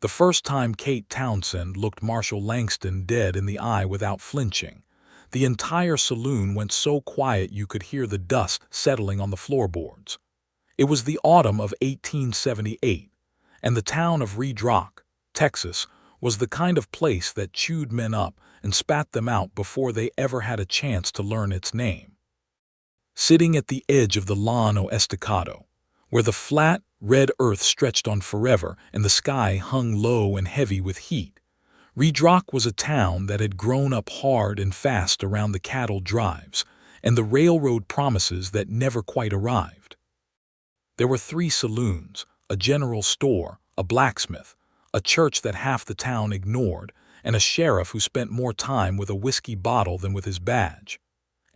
The first time Kate Townsend looked Marshall Langston dead in the eye without flinching, the entire saloon went so quiet you could hear the dust settling on the floorboards. It was the autumn of 1878, and the town of Redrock, Texas, was the kind of place that chewed men up and spat them out before they ever had a chance to learn its name. Sitting at the edge of the Llano Estacado, where the flat, red earth stretched on forever and the sky hung low and heavy with heat, Redrock was a town that had grown up hard and fast around the cattle drives and the railroad promises that never quite arrived. There were 3 saloons, a general store, a blacksmith, a church that half the town ignored, and a sheriff who spent more time with a whiskey bottle than with his badge.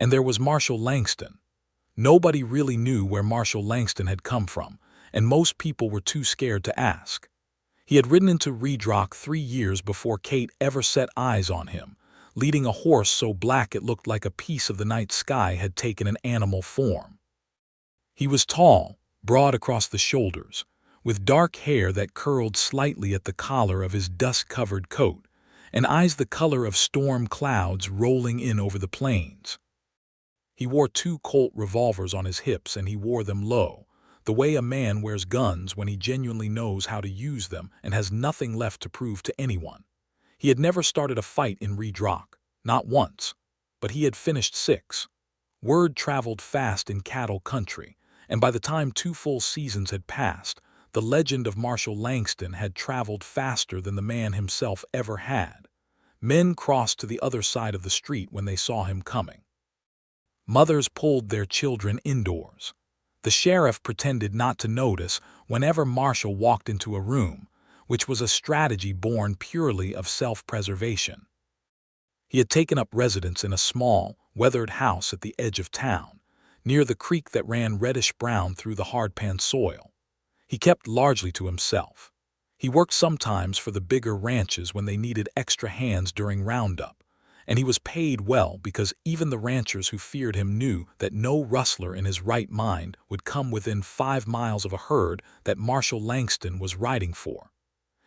And there was Marshall Langston. Nobody really knew where Marshall Langston had come from, and most people were too scared to ask. He had ridden into Redrock 3 years before Kate ever set eyes on him, leading a horse so black it looked like a piece of the night sky had taken an animal form. He was tall, broad across the shoulders, with dark hair that curled slightly at the collar of his dust-covered coat, and eyes the color of storm clouds rolling in over the plains. He wore 2 Colt revolvers on his hips, and he wore them low, the way a man wears guns when he genuinely knows how to use them and has nothing left to prove to anyone. He had never started a fight in Redrock, not once, but he had finished 6. Word traveled fast in cattle country, and by the time 2 full seasons had passed, the legend of Marshall Langston had traveled faster than the man himself ever had. Men crossed to the other side of the street when they saw him coming. Mothers pulled their children indoors. The sheriff pretended not to notice whenever Marshall walked into a room, which was a strategy born purely of self-preservation. He had taken up residence in a small, weathered house at the edge of town, near the creek that ran reddish-brown through the hardpan soil. He kept largely to himself. He worked sometimes for the bigger ranches when they needed extra hands during roundup, and he was paid well because even the ranchers who feared him knew that no rustler in his right mind would come within 5 miles of a herd that Marshall Langston was riding for.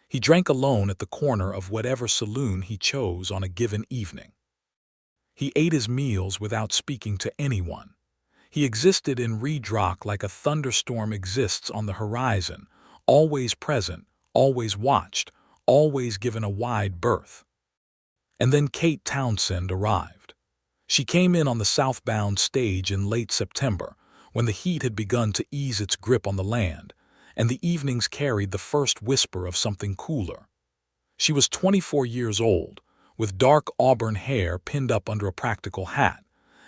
He drank alone at the corner of whatever saloon he chose on a given evening. He ate his meals without speaking to anyone. He existed in Redrock like a thunderstorm exists on the horizon, always present, always watched, always given a wide berth. And then Kate Townsend arrived. She came in on the southbound stage in late September, when the heat had begun to ease its grip on the land, and the evenings carried the first whisper of something cooler. She was 24 years old, with dark auburn hair pinned up under a practical hat,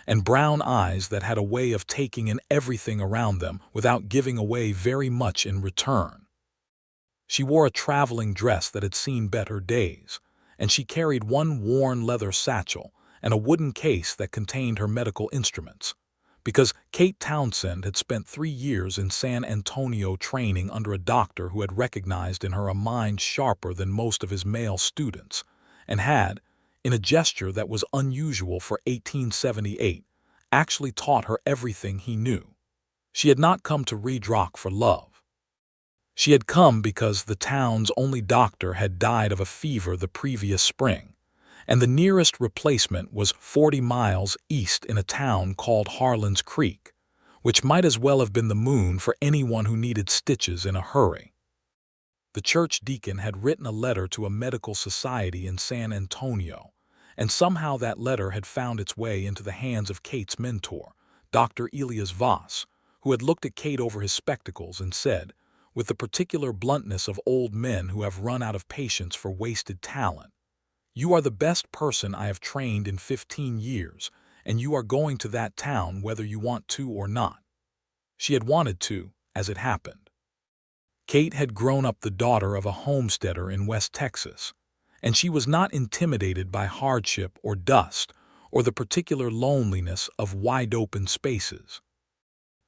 and brown eyes that had a way of taking in everything around them without giving away very much in return. She wore a traveling dress that had seen better days, and she carried 1 worn leather satchel and a wooden case that contained her medical instruments, because Kate Townsend had spent 3 years in San Antonio training under a doctor who had recognized in her a mind sharper than most of his male students, and had, in a gesture that was unusual for 1878, actually taught her everything he knew. She had not come to Redrock for love. She had come because the town's only doctor had died of a fever the previous spring, and the nearest replacement was 40 miles east in a town called Harlan's Creek, which might as well have been the moon for anyone who needed stitches in a hurry. The church deacon had written a letter to a medical society in San Antonio, and somehow that letter had found its way into the hands of Kate's mentor, Dr. Elias Voss, who had looked at Kate over his spectacles and said, with the particular bluntness of old men who have run out of patience for wasted talent, "You are the best person I have trained in 15 years, and you are going to that town whether you want to or not." She had wanted to, as it happened. Kate had grown up the daughter of a homesteader in West Texas, and she was not intimidated by hardship or dust or the particular loneliness of wide-open spaces.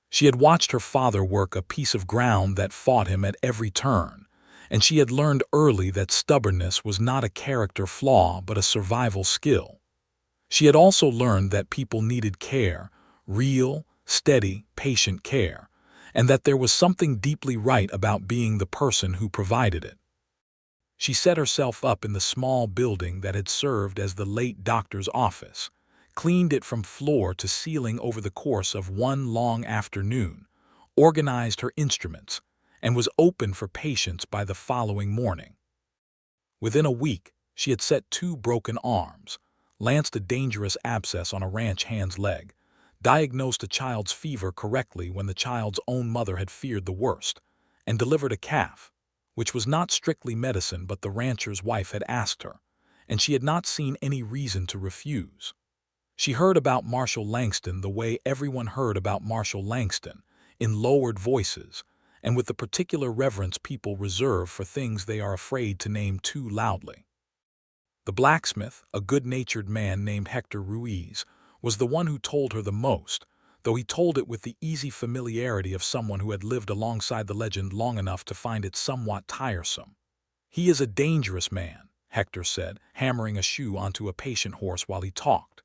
She had watched her father work a piece of ground that fought him at every turn, and she had learned early that stubbornness was not a character flaw but a survival skill. She had also learned that people needed care, real, steady, patient care, and that there was something deeply right about being the person who provided it. She set herself up in the small building that had served as the late doctor's office, cleaned it from floor to ceiling over the course of one long afternoon, organized her instruments, and was open for patients by the following morning. Within a week, she had set 2 broken arms, lanced a dangerous abscess on a ranch hand's leg, diagnosed a child's fever correctly when the child's own mother had feared the worst, and delivered a calf, which was not strictly medicine but the rancher's wife had asked her, and she had not seen any reason to refuse. She heard about Marshall Langston the way everyone heard about Marshall Langston, in lowered voices, and with the particular reverence people reserve for things they are afraid to name too loudly. The blacksmith, a good-natured man named Hector Ruiz, was the one who told her the most, though he told it with the easy familiarity of someone who had lived alongside the legend long enough to find it somewhat tiresome. "He is a dangerous man," Hector said, hammering a shoe onto a patient horse while he talked.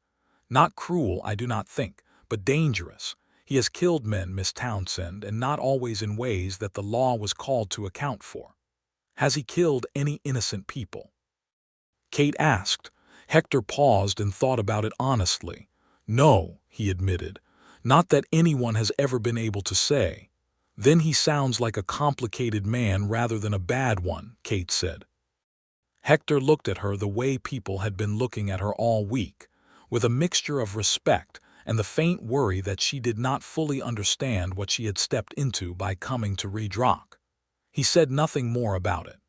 "Not cruel, I do not think, but dangerous. He has killed men, Miss Townsend, and not always in ways that the law was called to account for." "Has he killed any innocent people?" Kate asked. Hector paused and thought about it honestly. "No," he admitted. "Not that anyone has ever been able to say." "Then he sounds like a complicated man rather than a bad one," Kate said. Hector looked at her the way people had been looking at her all week, with a mixture of respect and the faint worry that she did not fully understand what she had stepped into by coming to Redrock. He said nothing more about it.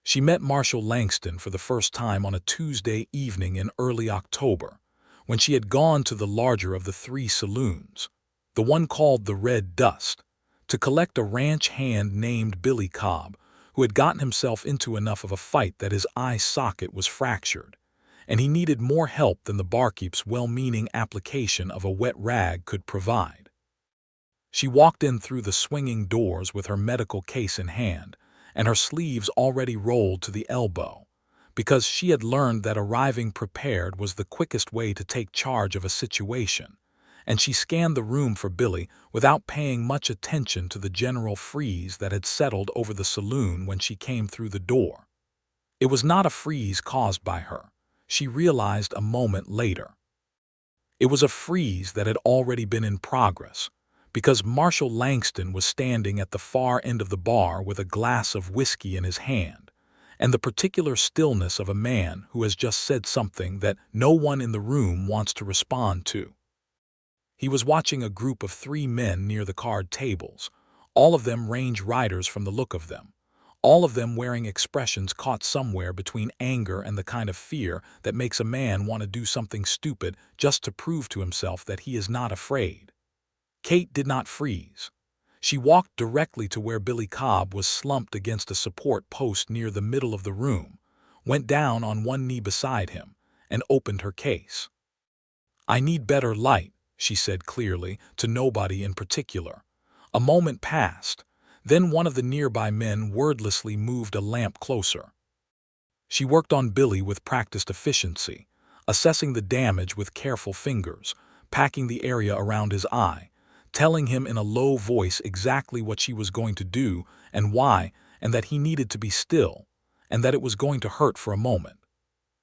She met Marshall Langston for the first time on a Tuesday evening in early October, when she had gone to the larger of the 3 saloons, the one called the Red Dust, to collect a ranch hand named Billy Cobb, who had gotten himself into enough of a fight that his eye socket was fractured, and he needed more help than the barkeep's well-meaning application of a wet rag could provide. She walked in through the swinging doors with her medical case in hand, and her sleeves already rolled to the elbow, because she had learned that arriving prepared was the quickest way to take charge of a situation, and she scanned the room for Billy without paying much attention to the general freeze that had settled over the saloon when she came through the door. It was not a freeze caused by her, she realized a moment later. It was a freeze that had already been in progress, because Marshall Langston was standing at the far end of the bar with a glass of whiskey in his hand, and the particular stillness of a man who has just said something that no one in the room wants to respond to. He was watching a group of 3 men near the card tables, all of them range riders from the look of them, all of them wearing expressions caught somewhere between anger and the kind of fear that makes a man want to do something stupid just to prove to himself that he is not afraid. Kate did not freeze. She walked directly to where Billy Cobb was slumped against a support post near the middle of the room, went down on one knee beside him, and opened her case. "I need better light," she said clearly, to nobody in particular. A moment passed. Then one of the nearby men wordlessly moved a lamp closer. She worked on Billy with practiced efficiency, assessing the damage with careful fingers, packing the area around his eye, telling him in a low voice exactly what she was going to do and why, and that he needed to be still, and that it was going to hurt for a moment.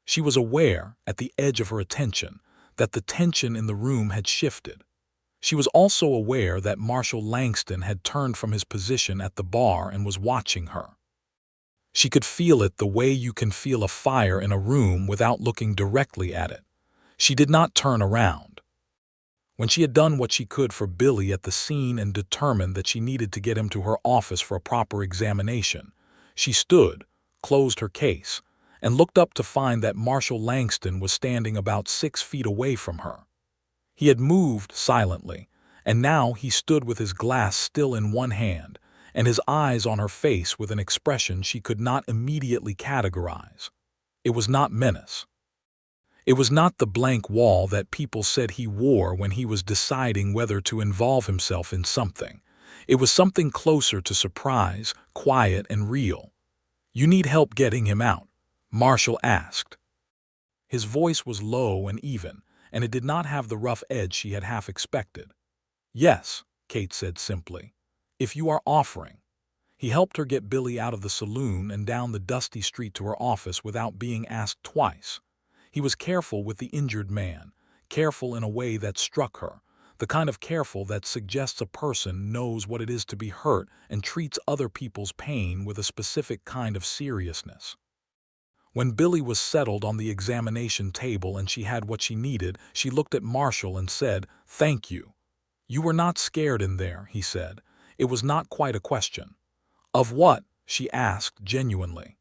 She was aware, at the edge of her attention, that the tension in the room had shifted. She was also aware that Marshall Langston had turned from his position at the bar and was watching her. She could feel it the way you can feel a fire in a room without looking directly at it. She did not turn around. When she had done what she could for Billy at the scene and determined that she needed to get him to her office for a proper examination, she stood, closed her case, and looked up to find that Marshall Langston was standing about 6 feet away from her. He had moved silently, and now he stood with his glass still in one hand, and his eyes on her face with an expression she could not immediately categorize. It was not menace. It was not the blank wall that people said he wore when he was deciding whether to involve himself in something. It was something closer to surprise, quiet and real. "You need help getting him out?" Marshall asked. His voice was low and even, and it did not have the rough edge she had half expected. "Yes," Kate said simply, "if you are offering." He helped her get Billy out of the saloon and down the dusty street to her office without being asked twice. He was careful with the injured man, careful in a way that struck her, the kind of careful that suggests a person knows what it is to be hurt and treats other people's pain with a specific kind of seriousness. When Billy was settled on the examination table and she had what she needed, she looked at Marshall and said, "Thank you." "You were not scared in there," he said. It was not quite a question. "Of what?" she asked genuinely.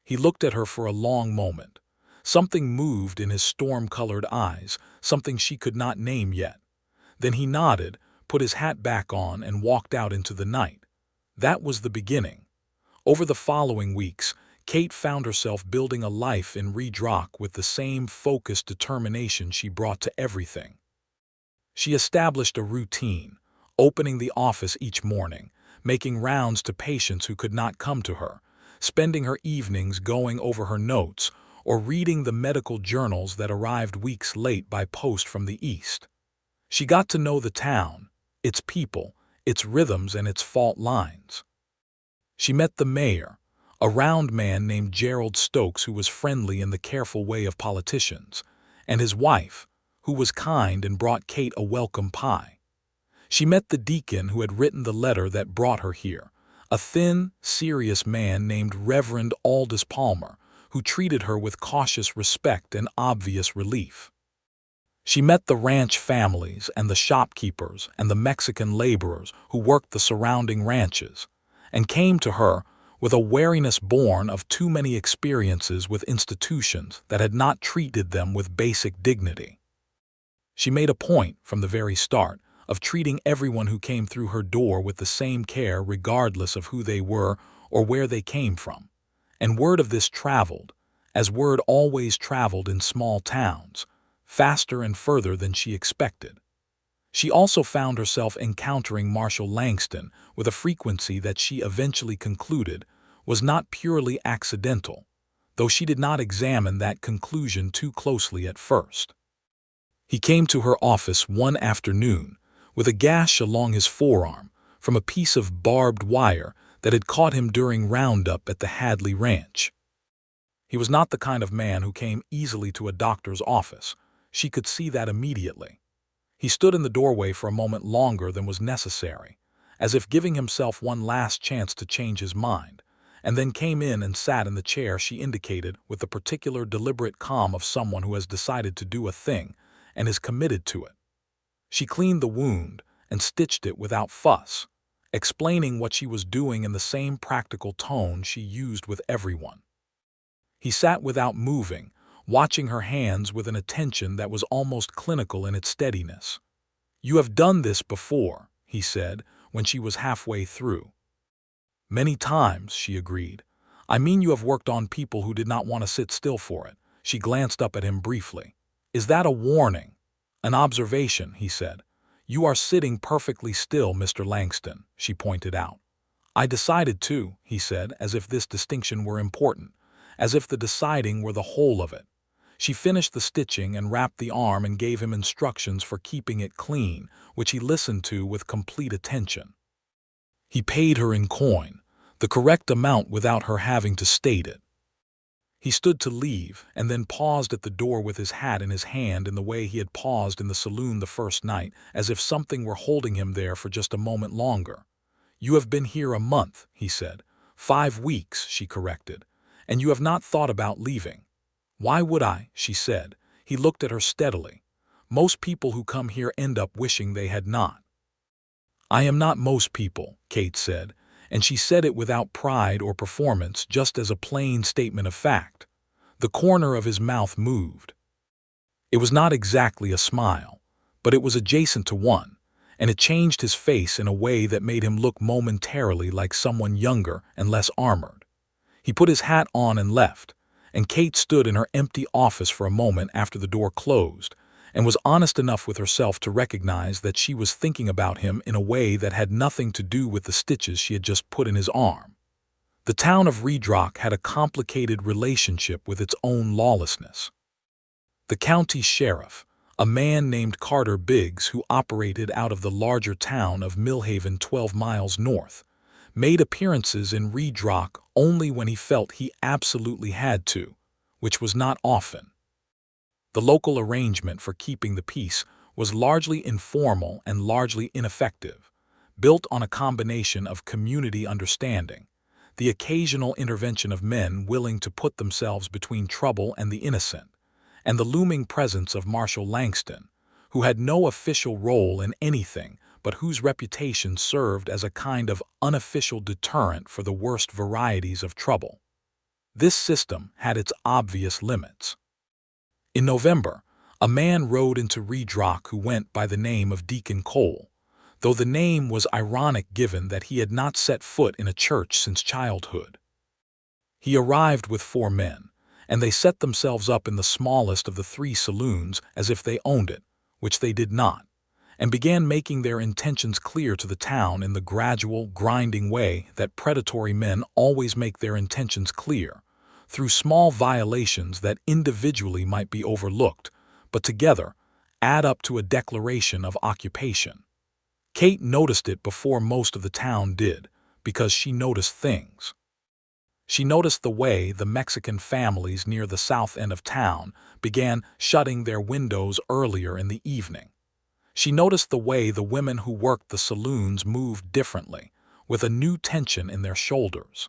He looked at her for a long moment. Something moved in his storm-colored eyes, something she could not name yet. Then he nodded, put his hat back on, and walked out into the night. That was the beginning. Over the following weeks, Kate found herself building a life in Redrock with the same focused determination she brought to everything. She established a routine, opening the office each morning, making rounds to patients who could not come to her, spending her evenings going over her notes, or reading the medical journals that arrived weeks late by post from the East. She got to know the town, its people, its rhythms, and its fault lines. She met the mayor, a round man named Gerald Stokes who was friendly in the careful way of politicians, and his wife, who was kind and brought Kate a welcome pie. She met the deacon who had written the letter that brought her here, a thin, serious man named Reverend Aldous Palmer, who treated her with cautious respect and obvious relief. She met the ranch families and the shopkeepers and the Mexican laborers who worked the surrounding ranches, and came to her with a wariness born of too many experiences with institutions that had not treated them with basic dignity. She made a point, from the very start, of treating everyone who came through her door with the same care regardless of who they were or where they came from. And word of this traveled, as word always traveled in small towns, faster and further than she expected. She also found herself encountering Marshall Langston with a frequency that she eventually concluded was not purely accidental, though she did not examine that conclusion too closely at first. He came to her office one afternoon with a gash along his forearm from a piece of barbed wire that had caught him during roundup at the Hadley Ranch. He was not the kind of man who came easily to a doctor's office. She could see that immediately. He stood in the doorway for a moment longer than was necessary, as if giving himself one last chance to change his mind, and then came in and sat in the chair she indicated with the particular deliberate calm of someone who has decided to do a thing and is committed to it. She cleaned the wound and stitched it without fuss, explaining what she was doing in the same practical tone she used with everyone. He sat without moving, watching her hands with an attention that was almost clinical in its steadiness. "You have done this before," he said, when she was halfway through. "Many times," she agreed. "I mean, you have worked on people who did not want to sit still for it." She glanced up at him briefly. "Is that a warning?" "An observation," he said. "You are sitting perfectly still, Mr. Langston," she pointed out. "I decided to," he said, as if this distinction were important, as if the deciding were the whole of it. She finished the stitching and wrapped the arm and gave him instructions for keeping it clean, which he listened to with complete attention. He paid her in coin, the correct amount without her having to state it. He stood to leave and then paused at the door with his hat in his hand in the way he had paused in the saloon the first night, as if something were holding him there for just a moment longer. "You have been here a month," he said. 5 weeks, she corrected. "And you have not thought about leaving." "Why would I?" she said. He looked at her steadily. "Most people who come here end up wishing they had not." "I am not most people," Kate said, and she said it without pride or performance, just as a plain statement of fact. The corner of his mouth moved. It was not exactly a smile, but it was adjacent to one, and it changed his face in a way that made him look momentarily like someone younger and less armored. He put his hat on and left, and Kate stood in her empty office for a moment after the door closed, and was honest enough with herself to recognize that she was thinking about him in a way that had nothing to do with the stitches she had just put in his arm. The town of Redrock had a complicated relationship with its own lawlessness. The county sheriff, a man named Carter Biggs who operated out of the larger town of Millhaven 12 miles north, made appearances in Redrock only when he felt he absolutely had to, which was not often. The local arrangement for keeping the peace was largely informal and largely ineffective, built on a combination of community understanding, the occasional intervention of men willing to put themselves between trouble and the innocent, and the looming presence of Marshall Langston, who had no official role in anything but whose reputation served as a kind of unofficial deterrent for the worst varieties of trouble. This system had its obvious limits. In November, a man rode into Redrock who went by the name of Deacon Cole, though the name was ironic given that he had not set foot in a church since childhood. He arrived with 4 men, and they set themselves up in the smallest of the 3 saloons as if they owned it, which they did not, and began making their intentions clear to the town in the gradual, grinding way that predatory men always make their intentions clear, through small violations that individually might be overlooked, but together add up to a declaration of occupation. Kate noticed it before most of the town did, because she noticed things. She noticed the way the Mexican families near the south end of town began shutting their windows earlier in the evening. She noticed the way the women who worked the saloons moved differently, with a new tension in their shoulders.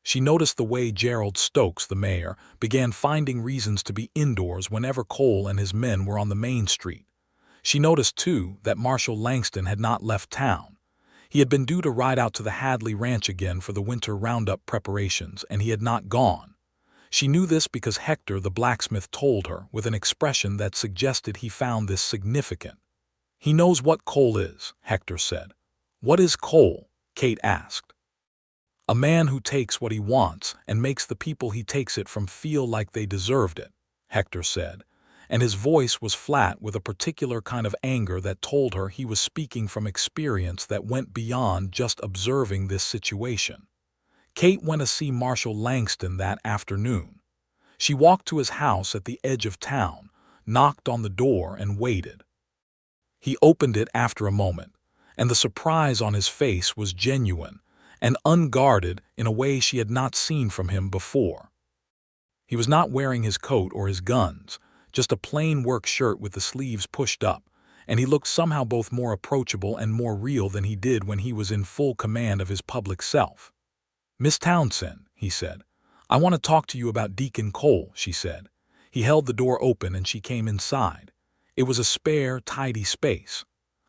She noticed the way Gerald Stokes, the mayor, began finding reasons to be indoors whenever Cole and his men were on the main street. She noticed, too, that Marshall Langston had not left town. He had been due to ride out to the Hadley Ranch again for the winter roundup preparations, and he had not gone. She knew this because Hector, the blacksmith, told her with an expression that suggested he found this significant. "He knows what Cole is," Hector said. "What is Cole?" Kate asked. "A man who takes what he wants and makes the people he takes it from feel like they deserved it," Hector said, and his voice was flat with a particular kind of anger that told her he was speaking from experience that went beyond just observing this situation. Kate went to see Marshall Langston that afternoon. She walked to his house at the edge of town, knocked on the door, and waited. He opened it after a moment, and the surprise on his face was genuine and unguarded in a way she had not seen from him before. He was not wearing his coat or his guns, just a plain work shirt with the sleeves pushed up, and he looked somehow both more approachable and more real than he did when he was in full command of his public self. "Miss Townsend," he said. "I want to talk to you about Deacon Cole," she said. He held the door open and she came inside. It was a spare, tidy space.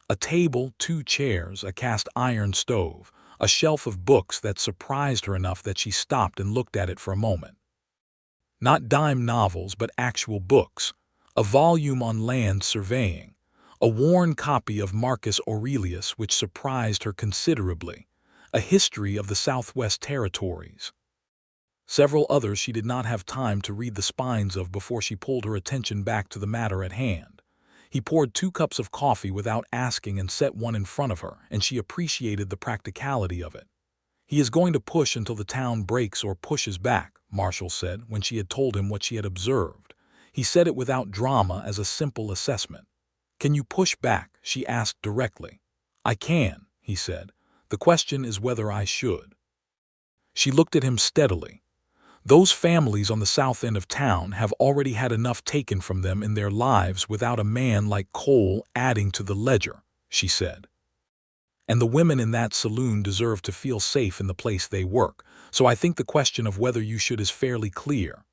A table, 2 chairs, a cast iron stove, a shelf of books that surprised her enough that she stopped and looked at it for a moment. Not dime novels, but actual books, a volume on land surveying, a worn copy of Marcus Aurelius which surprised her considerably, a history of the Southwest Territories. Several others she did not have time to read the spines of before she pulled her attention back to the matter at hand. He poured 2 cups of coffee without asking and set one in front of her, and she appreciated the practicality of it. "He is going to push until the town breaks or pushes back," Marshall said when she had told him what she had observed. He said it without drama as a simple assessment. "Can you push back?" she asked directly. "I can," he said. "The question is whether I should." She looked at him steadily. "Those families on the south end of town have already had enough taken from them in their lives without a man like Cole adding to the ledger," she said. "And the women in that saloon deserve to feel safe in the place they work, so I think the question of whether you should is fairly clear."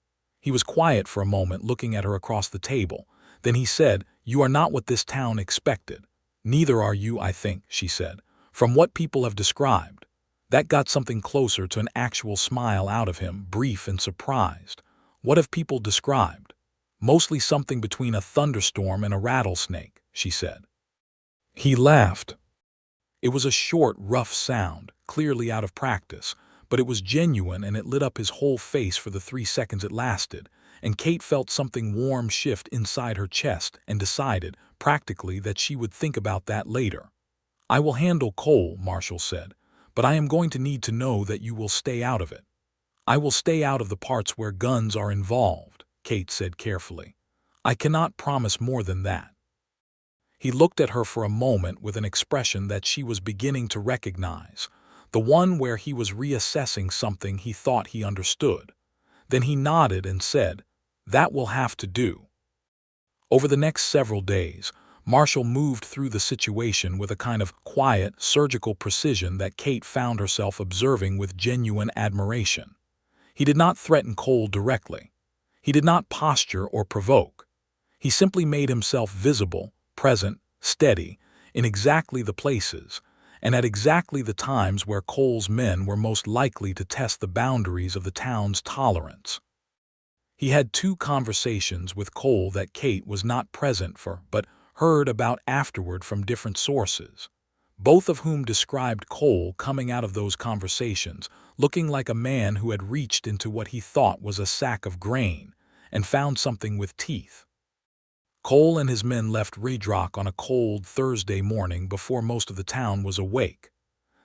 He was quiet for a moment, looking at her across the table. Then he said, "You are not what this town expected." "Neither are you, I think," she said, "from what people have described." That got something closer to an actual smile out of him, brief and surprised. "What have people described?" "Mostly something between a thunderstorm and a rattlesnake," she said. He laughed. It was a short, rough sound, clearly out of practice, but it was genuine and it lit up his whole face for the 3 seconds it lasted, and Kate felt something warm shift inside her chest and decided, practically, that she would think about that later. "I will handle Cole," Marshall said, "but I am going to need to know that you will stay out of it." "I will stay out of the parts where guns are involved," Kate said carefully. "I cannot promise more than that." He looked at her for a moment with an expression that she was beginning to recognize, the one where he was reassessing something he thought he understood. Then he nodded and said, "That will have to do." Over the next several days, Marshall moved through the situation with a kind of quiet, surgical precision that Kate found herself observing with genuine admiration. He did not threaten Cole directly. He did not posture or provoke. He simply made himself visible, present, steady, in exactly the places, and at exactly the times where Cole's men were most likely to test the boundaries of the town's tolerance. He had 2 conversations with Cole that Kate was not present for, but heard about afterward from different sources, both of whom described Cole coming out of those conversations looking like a man who had reached into what he thought was a sack of grain and found something with teeth. Cole and his men left Redrock on a cold Thursday morning before most of the town was awake.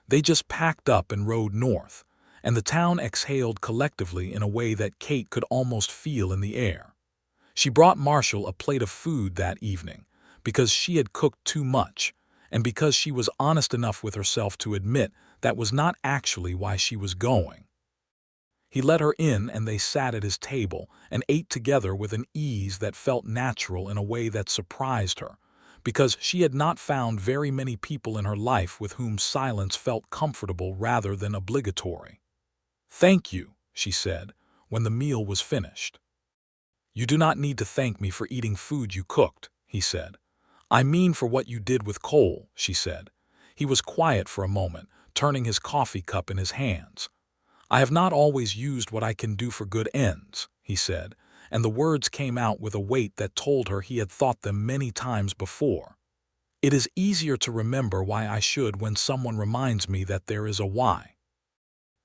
They just packed up and rode north, and the town exhaled collectively in a way that Kate could almost feel in the air. She brought Marshall a plate of food that evening, because she had cooked too much, and because she was honest enough with herself to admit that was not actually why she was going. He let her in and they sat at his table and ate together with an ease that felt natural in a way that surprised her, because she had not found very many people in her life with whom silence felt comfortable rather than obligatory. "Thank you," she said, when the meal was finished. "You do not need to thank me for eating food you cooked," he said. "I mean for what you did with Cole," she said. He was quiet for a moment, turning his coffee cup in his hands. "I have not always used what I can do for good ends," he said, and the words came out with a weight that told her he had thought them many times before. "It is easier to remember why I should when someone reminds me that there is a why."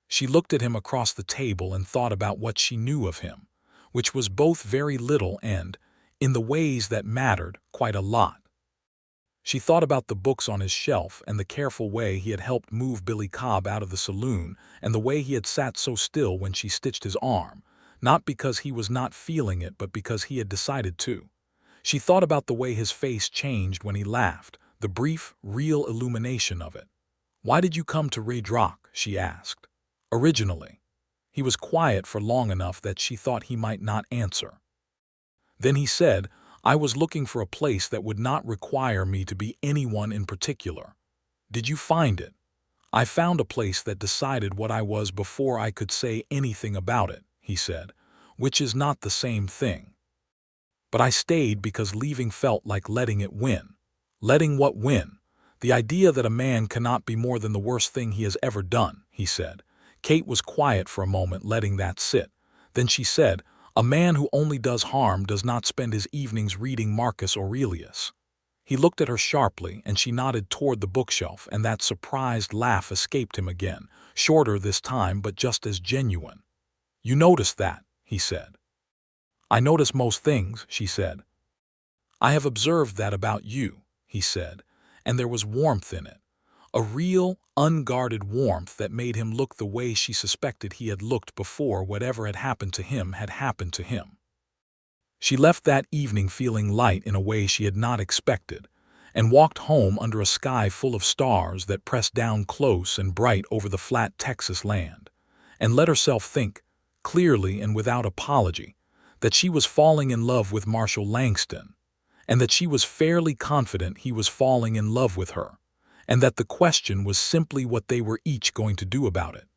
She looked at him across the table and thought about what she knew of him, which was both very little and, in the ways that mattered, quite a lot. She thought about the books on his shelf and the careful way he had helped move Billy Cobb out of the saloon and the way he had sat so still when she stitched his arm, not because he was not feeling it but because he had decided to. She thought about the way his face changed when he laughed, the brief, real illumination of it. "Why did you come to Redrock?" she asked. "Originally." He was quiet for long enough that she thought he might not answer. Then he said, "I was looking for a place that would not require me to be anyone in particular." "Did you find it?" "I found a place that decided what I was before I could say anything about it," he said, "which is not the same thing. But I stayed because leaving felt like letting it win." "Letting what win?" "The idea that a man cannot be more than the worst thing he has ever done," he said. Kate was quiet for a moment, letting that sit. Then she said, "A man who only does harm does not spend his evenings reading Marcus Aurelius." He looked at her sharply, and she nodded toward the bookshelf, and that surprised laugh escaped him again, shorter this time but just as genuine. "You noticed that," he said. "I notice most things," she said. "I have observed that about you," he said, and there was warmth in it. A real, unguarded warmth that made him look the way she suspected he had looked before whatever had happened to him had happened to him. She left that evening feeling light in a way she had not expected, and walked home under a sky full of stars that pressed down close and bright over the flat Texas land, and let herself think, clearly and without apology, that she was falling in love with Marshall Langston, and that she was fairly confident he was falling in love with her, and that the question was simply what they were each going to do about it.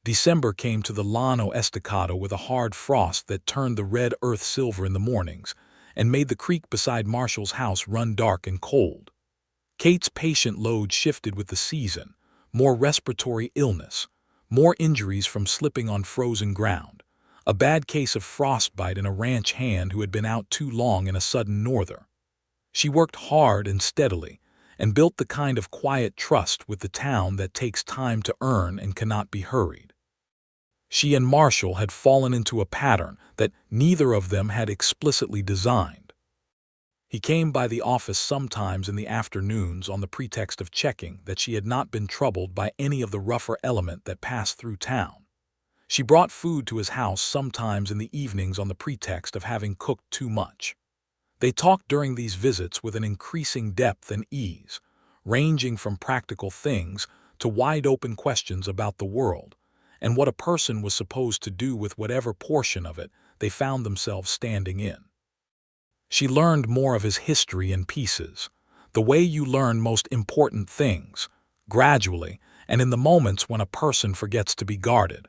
December came to the Llano Estacado with a hard frost that turned the red earth silver in the mornings and made the creek beside Marshall's house run dark and cold. Kate's patient load shifted with the season, more respiratory illness, more injuries from slipping on frozen ground, a bad case of frostbite and a ranch hand who had been out too long in a sudden norther. She worked hard and steadily, and built the kind of quiet trust with the town that takes time to earn and cannot be hurried. She and Marshall had fallen into a pattern that neither of them had explicitly designed. He came by the office sometimes in the afternoons on the pretext of checking that she had not been troubled by any of the rougher element that passed through town. She brought food to his house sometimes in the evenings on the pretext of having cooked too much. They talked during these visits with an increasing depth and ease, ranging from practical things to wide-open questions about the world, and what a person was supposed to do with whatever portion of it they found themselves standing in. She learned more of his history in pieces, the way you learn most important things, gradually, and in the moments when a person forgets to be guarded.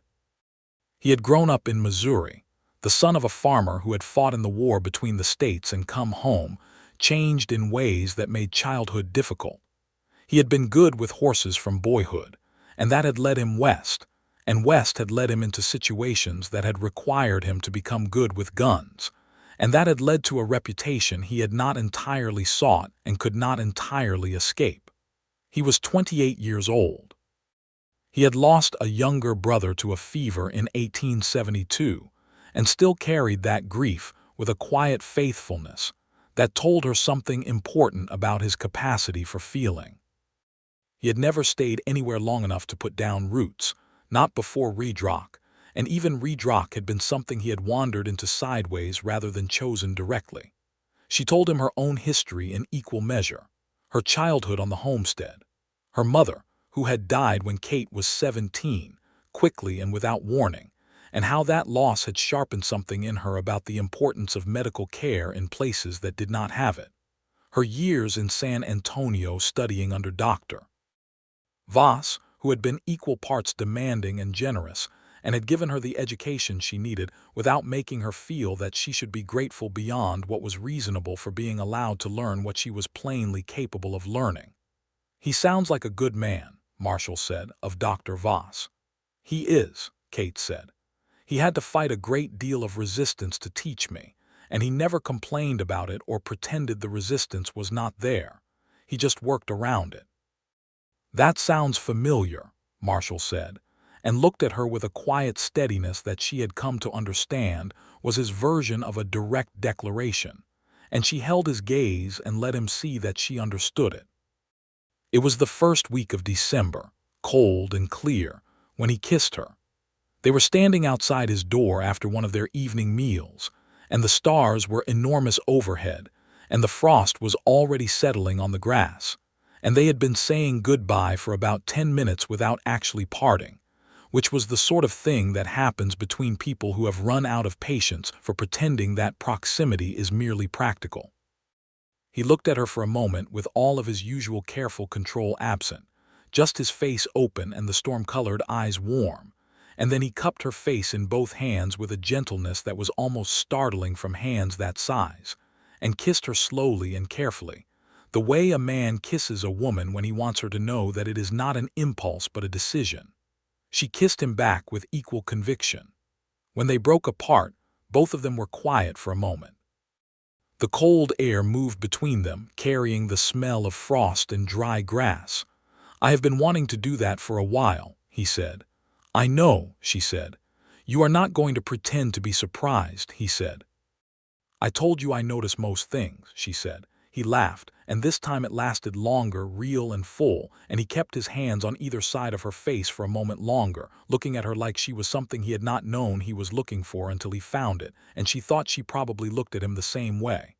He had grown up in Missouri, the son of a farmer who had fought in the war between the states and come home, changed in ways that made childhood difficult. He had been good with horses from boyhood, and that had led him west, and west had led him into situations that had required him to become good with guns, and that had led to a reputation he had not entirely sought and could not entirely escape. He was 28 years old. He had lost a younger brother to a fever in 1872, and still carried that grief with a quiet faithfulness that told her something important about his capacity for feeling. He had never stayed anywhere long enough to put down roots, not before Redrock, and even Redrock had been something he had wandered into sideways rather than chosen directly. She told him her own history in equal measure, her childhood on the homestead, her mother, who had died when Kate was 17, quickly and without warning, and how that loss had sharpened something in her about the importance of medical care in places that did not have it, her years in San Antonio studying under Dr. Voss, who had been equal parts demanding and generous, and had given her the education she needed without making her feel that she should be grateful beyond what was reasonable for being allowed to learn what she was plainly capable of learning. "He sounds like a good man," Marshall said of Dr. Voss. "He is," Kate said. "He had to fight a great deal of resistance to teach me, and he never complained about it or pretended the resistance was not there. He just worked around it." "That sounds familiar," Marshall said, and looked at her with a quiet steadiness that she had come to understand was his version of a direct declaration, and she held his gaze and let him see that she understood it. It was the first week of December, cold and clear, when he kissed her. They were standing outside his door after one of their evening meals, and the stars were enormous overhead, and the frost was already settling on the grass, and they had been saying goodbye for about 10 minutes without actually parting, which was the sort of thing that happens between people who have run out of patience for pretending that proximity is merely practical. He looked at her for a moment with all of his usual careful control absent, just his face open and the storm-colored eyes warm, and then he cupped her face in both hands with a gentleness that was almost startling from hands that size, and kissed her slowly and carefully, the way a man kisses a woman when he wants her to know that it is not an impulse but a decision. She kissed him back with equal conviction. When they broke apart, both of them were quiet for a moment. The cold air moved between them, carrying the smell of frost and dry grass. "I have been wanting to do that for a while," he said. "I know," she said. "You are not going to pretend to be surprised," he said. "I told you I notice most things," she said. He laughed, and this time it lasted longer, real and full, and he kept his hands on either side of her face for a moment longer, looking at her like she was something he had not known he was looking for until he found it, and she thought she probably looked at him the same way.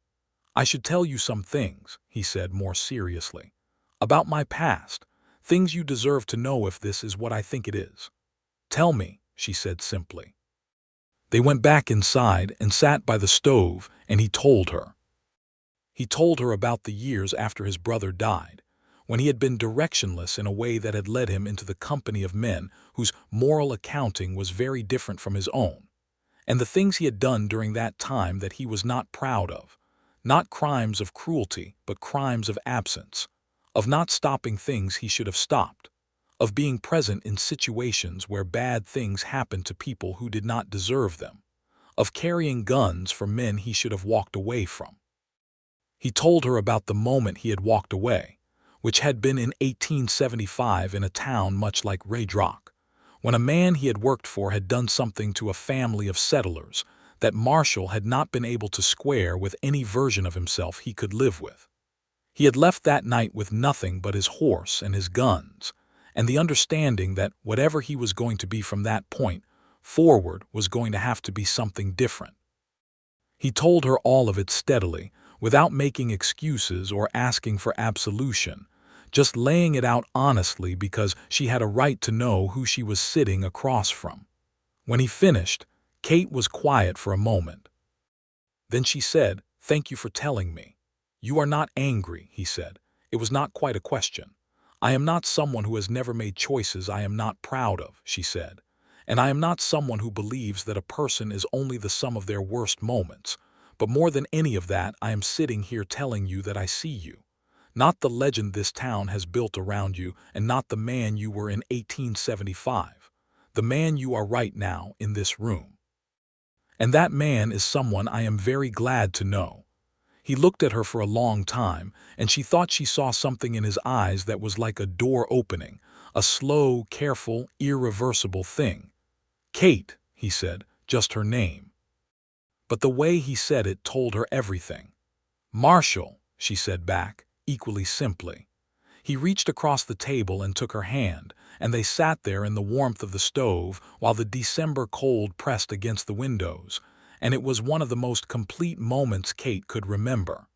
"I should tell you some things," he said more seriously, "about my past, things you deserve to know if this is what I think it is." "Tell me," she said simply. They went back inside and sat by the stove, and he told her. He told her about the years after his brother died, when he had been directionless in a way that had led him into the company of men whose moral accounting was very different from his own, and the things he had done during that time that he was not proud of, not crimes of cruelty, but crimes of absence, of not stopping things he should have stopped, of being present in situations where bad things happened to people who did not deserve them, of carrying guns for men he should have walked away from. He told her about the moment he had walked away, which had been in 1875 in a town much like Redrock, when a man he had worked for had done something to a family of settlers that Marshall had not been able to square with any version of himself he could live with. He had left that night with nothing but his horse and his guns, and the understanding that whatever he was going to be from that point forward was going to have to be something different. He told her all of it steadily, without making excuses or asking for absolution, just laying it out honestly because she had a right to know who she was sitting across from. When he finished, Kate was quiet for a moment. Then she said, "Thank you for telling me." "You are not angry," he said. "It was not quite a question." "I am not someone who has never made choices I am not proud of," she said. "And I am not someone who believes that a person is only the sum of their worst moments. But more than any of that, I am sitting here telling you that I see you. Not the legend this town has built around you, and not the man you were in 1875. The man you are right now in this room. And that man is someone I am very glad to know." He looked at her for a long time, and she thought she saw something in his eyes that was like a door opening, a slow, careful, irreversible thing. "Kate," he said, just her name. But the way he said it told her everything. "Marshall," she said back, equally simply. He reached across the table and took her hand, and they sat there in the warmth of the stove while the December cold pressed against the windows, and it was one of the most complete moments Kate could remember.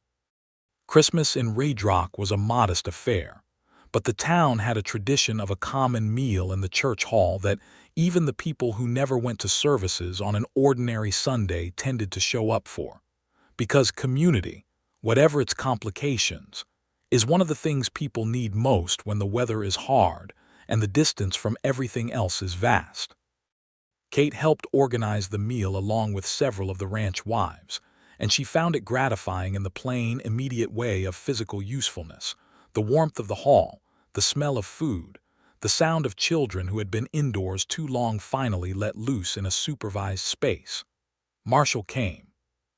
Christmas in Redrock was a modest affair, but the town had a tradition of a common meal in the church hall that even the people who never went to services on an ordinary Sunday tended to show up for. Because community, whatever its complications, is one of the things people need most when the weather is hard and the distance from everything else is vast. Kate helped organize the meal along with several of the ranch wives, and she found it gratifying in the plain, immediate way of physical usefulness, the warmth of the hall, the smell of food, the sound of children who had been indoors too long finally let loose in a supervised space. Marshall came.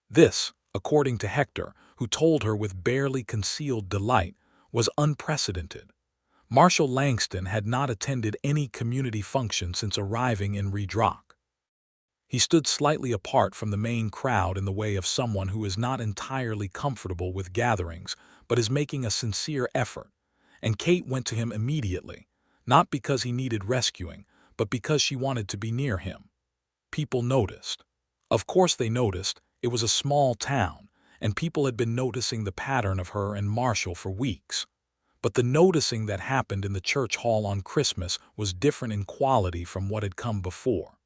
This, according to Hector, who told her with barely concealed delight, was unprecedented. Marshall Langston had not attended any community function since arriving in Redrock. He stood slightly apart from the main crowd in the way of someone who is not entirely comfortable with gatherings but is making a sincere effort, and Kate went to him immediately, not because he needed rescuing, but because she wanted to be near him. People noticed. Of course they noticed. It was a small town, and people had been noticing the pattern of her and Marshall for weeks. But the noticing that happened in the church hall on Christmas was different in quality from what had come before.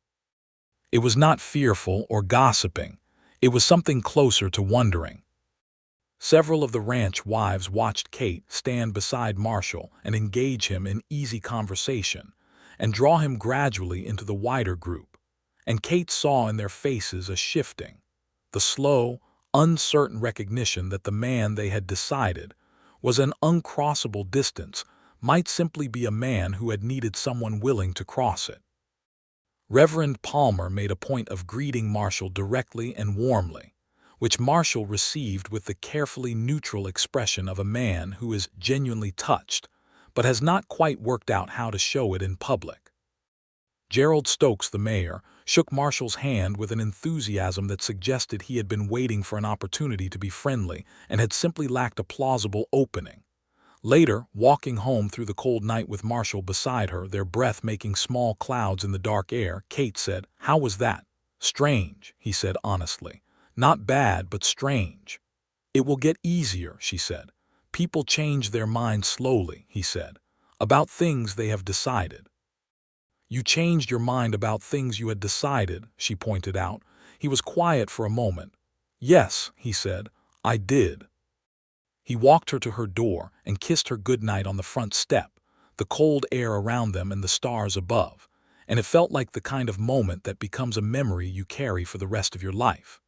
It was not fearful or gossiping. It was something closer to wondering. Several of the ranch wives watched Kate stand beside Marshall and engage him in easy conversation, and draw him gradually into the wider group. And Kate saw in their faces a shifting, the slow, uncertain recognition that the man they had decided was an uncrossable distance might simply be a man who had needed someone willing to cross it. Reverend Palmer made a point of greeting Marshall directly and warmly, which Marshall received with the carefully neutral expression of a man who is genuinely touched, but has not quite worked out how to show it in public. Gerald Stokes, the mayor, shook Marshall's hand with an enthusiasm that suggested he had been waiting for an opportunity to be friendly and had simply lacked a plausible opening. Later, walking home through the cold night with Marshall beside her, their breath making small clouds in the dark air, Kate said, "How was that?" "Strange," he said honestly. "Not bad, but strange." "It will get easier," she said. "People change their minds slowly," he said, "about things they have decided." "You changed your mind about things you had decided," she pointed out. He was quiet for a moment. "Yes," he said, "I did." He walked her to her door and kissed her goodnight on the front step, the cold air around them and the stars above, and it felt like the kind of moment that becomes a memory you carry for the rest of your life.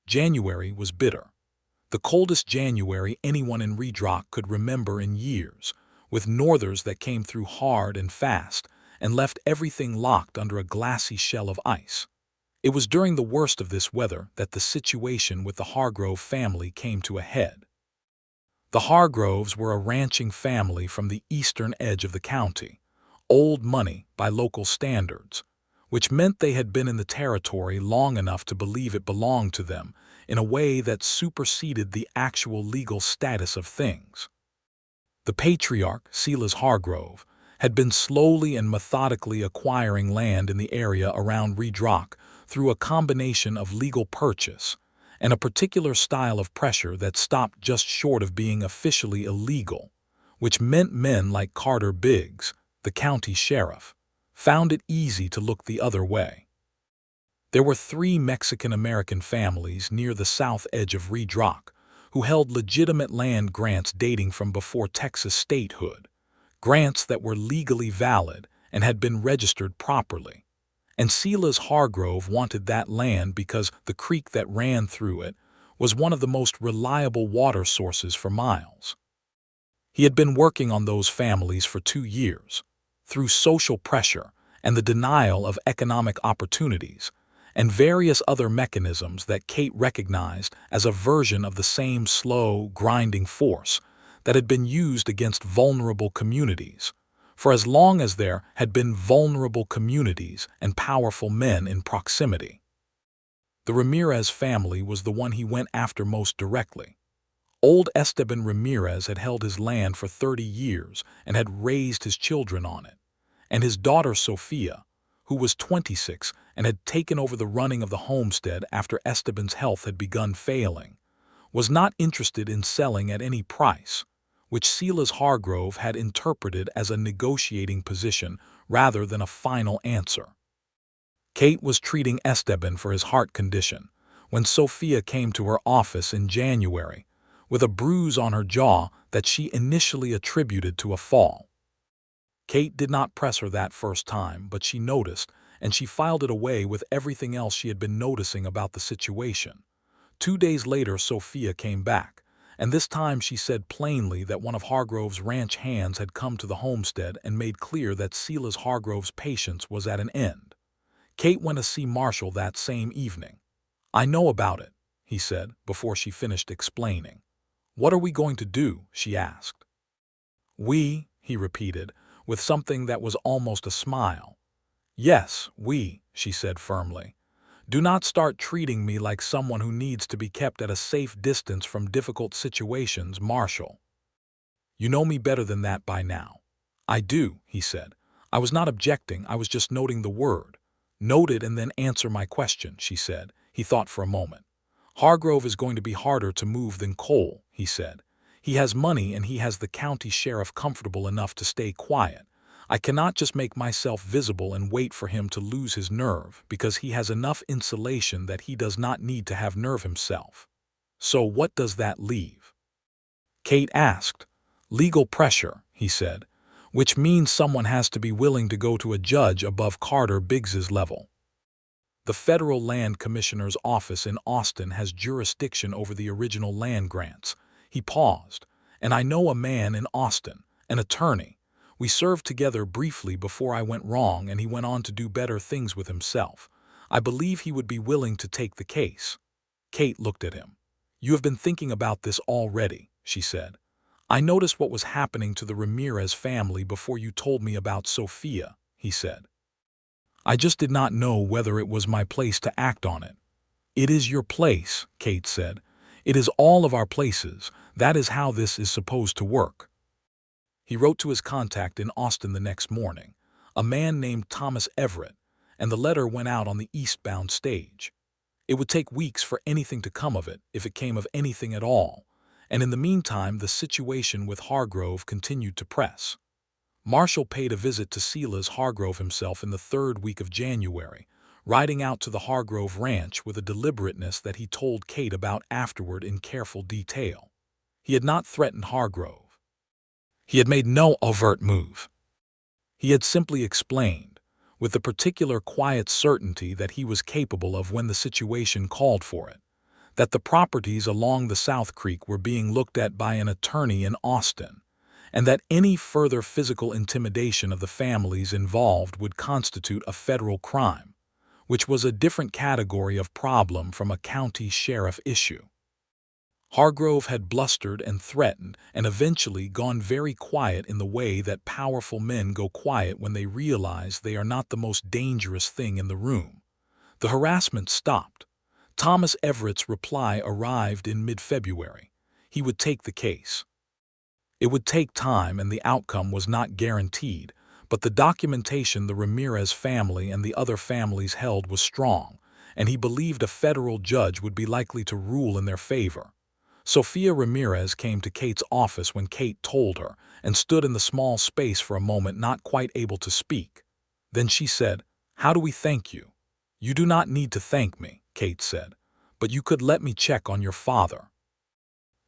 January was bitter. The coldest January anyone in Redrock could remember in years, with northers that came through hard and fast and left everything locked under a glassy shell of ice. It was during the worst of this weather that the situation with the Hargrove family came to a head. The Hargroves were a ranching family from the eastern edge of the county, old money by local standards, which meant they had been in the territory long enough to believe it belonged to them in a way that superseded the actual legal status of things. The patriarch, Silas Hargrove, had been slowly and methodically acquiring land in the area around Redrock through a combination of legal purchase and a particular style of pressure that stopped just short of being officially illegal, which meant men like Carter Biggs, the county sheriff, found it easy to look the other way. There were 3 Mexican-American families near the south edge of Redrock who held legitimate land grants dating from before Texas statehood, grants that were legally valid and had been registered properly. And Silas Hargrove wanted that land because the creek that ran through it was one of the most reliable water sources for miles. He had been working on those families for 2 years, through social pressure and the denial of economic opportunities, and various other mechanisms that Kate recognized as a version of the same slow, grinding force that had been used against vulnerable communities, for as long as there had been vulnerable communities and powerful men in proximity. The Ramirez family was the one he went after most directly. Old Esteban Ramirez had held his land for 30 years and had raised his children on it, and his daughter Sophia, who was 26 and had taken over the running of the homestead after Esteban's health had begun failing, was not interested in selling at any price, which Silas Hargrove had interpreted as a negotiating position rather than a final answer. Kate was treating Esteban for his heart condition when Sophia came to her office in January with a bruise on her jaw that she initially attributed to a fall. Kate did not press her that first time, but she noticed, and she filed it away with everything else she had been noticing about the situation. 2 days later, Sophia came back, and this time she said plainly that one of Hargrove's ranch hands had come to the homestead and made clear that Silas Hargrove's patience was at an end. Kate went to see Marshall that same evening. "I know about it," he said, before she finished explaining. "What are we going to do?" she asked. "We," he repeated, with something that was almost a smile. "Yes, we," she said firmly. "Do not start treating me like someone who needs to be kept at a safe distance from difficult situations, Marshall. You know me better than that by now." "I do," he said. "I was not objecting, I was just noting the word." "Note it and then answer my question," she said. He thought for a moment. "Hargrove is going to be harder to move than Cole," he said. "He has money and he has the county sheriff comfortable enough to stay quiet. I cannot just make myself visible and wait for him to lose his nerve because he has enough insulation that he does not need to have nerve himself. So what does that leave?" Kate asked. "Legal pressure," he said, "which means someone has to be willing to go to a judge above Carter Biggs's level. The Federal Land Commissioner's office in Austin has jurisdiction over the original land grants." He paused. "And I know a man in Austin, an attorney. We served together briefly before I went wrong and he went on to do better things with himself. I believe he would be willing to take the case." Kate looked at him. "You have been thinking about this already," she said. "I noticed what was happening to the Ramirez family before you told me about Sophia," he said. "I just did not know whether it was my place to act on it." "It is your place," Kate said. "It is all of our places. That is how this is supposed to work." He wrote to his contact in Austin the next morning, a man named Thomas Everett, and the letter went out on the eastbound stage. It would take weeks for anything to come of it, if it came of anything at all, and in the meantime the situation with Hargrove continued to press. Marshall paid a visit to Silas Hargrove himself in the 3rd week of January, riding out to the Hargrove ranch with a deliberateness that he told Kate about afterward in careful detail. He had not threatened Hargrove. He had made no overt move. He had simply explained, with the particular quiet certainty that he was capable of when the situation called for it, that the properties along the South Creek were being looked at by an attorney in Austin, and that any further physical intimidation of the families involved would constitute a federal crime, which was a different category of problem from a county sheriff issue. Hargrove had blustered and threatened and eventually gone very quiet in the way that powerful men go quiet when they realize they are not the most dangerous thing in the room. The harassment stopped. Thomas Everett's reply arrived in mid-February. He would take the case. It would take time and the outcome was not guaranteed, but the documentation the Ramirez family and the other families held was strong, and he believed a federal judge would be likely to rule in their favor. Sophia Ramirez came to Kate's office when Kate told her and stood in the small space for a moment, not quite able to speak. Then she said, "How do we thank you?" "You do not need to thank me," Kate said, "but you could let me check on your father."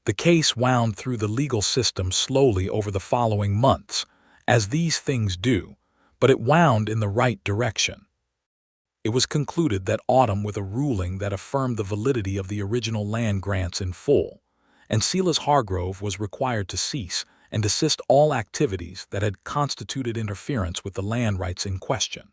The case wound through the legal system slowly over the following months, as these things do, but it wound in the right direction. It was concluded that autumn with a ruling that affirmed the validity of the original land grants in full, and Silas Hargrove was required to cease and desist all activities that had constituted interference with the land rights in question.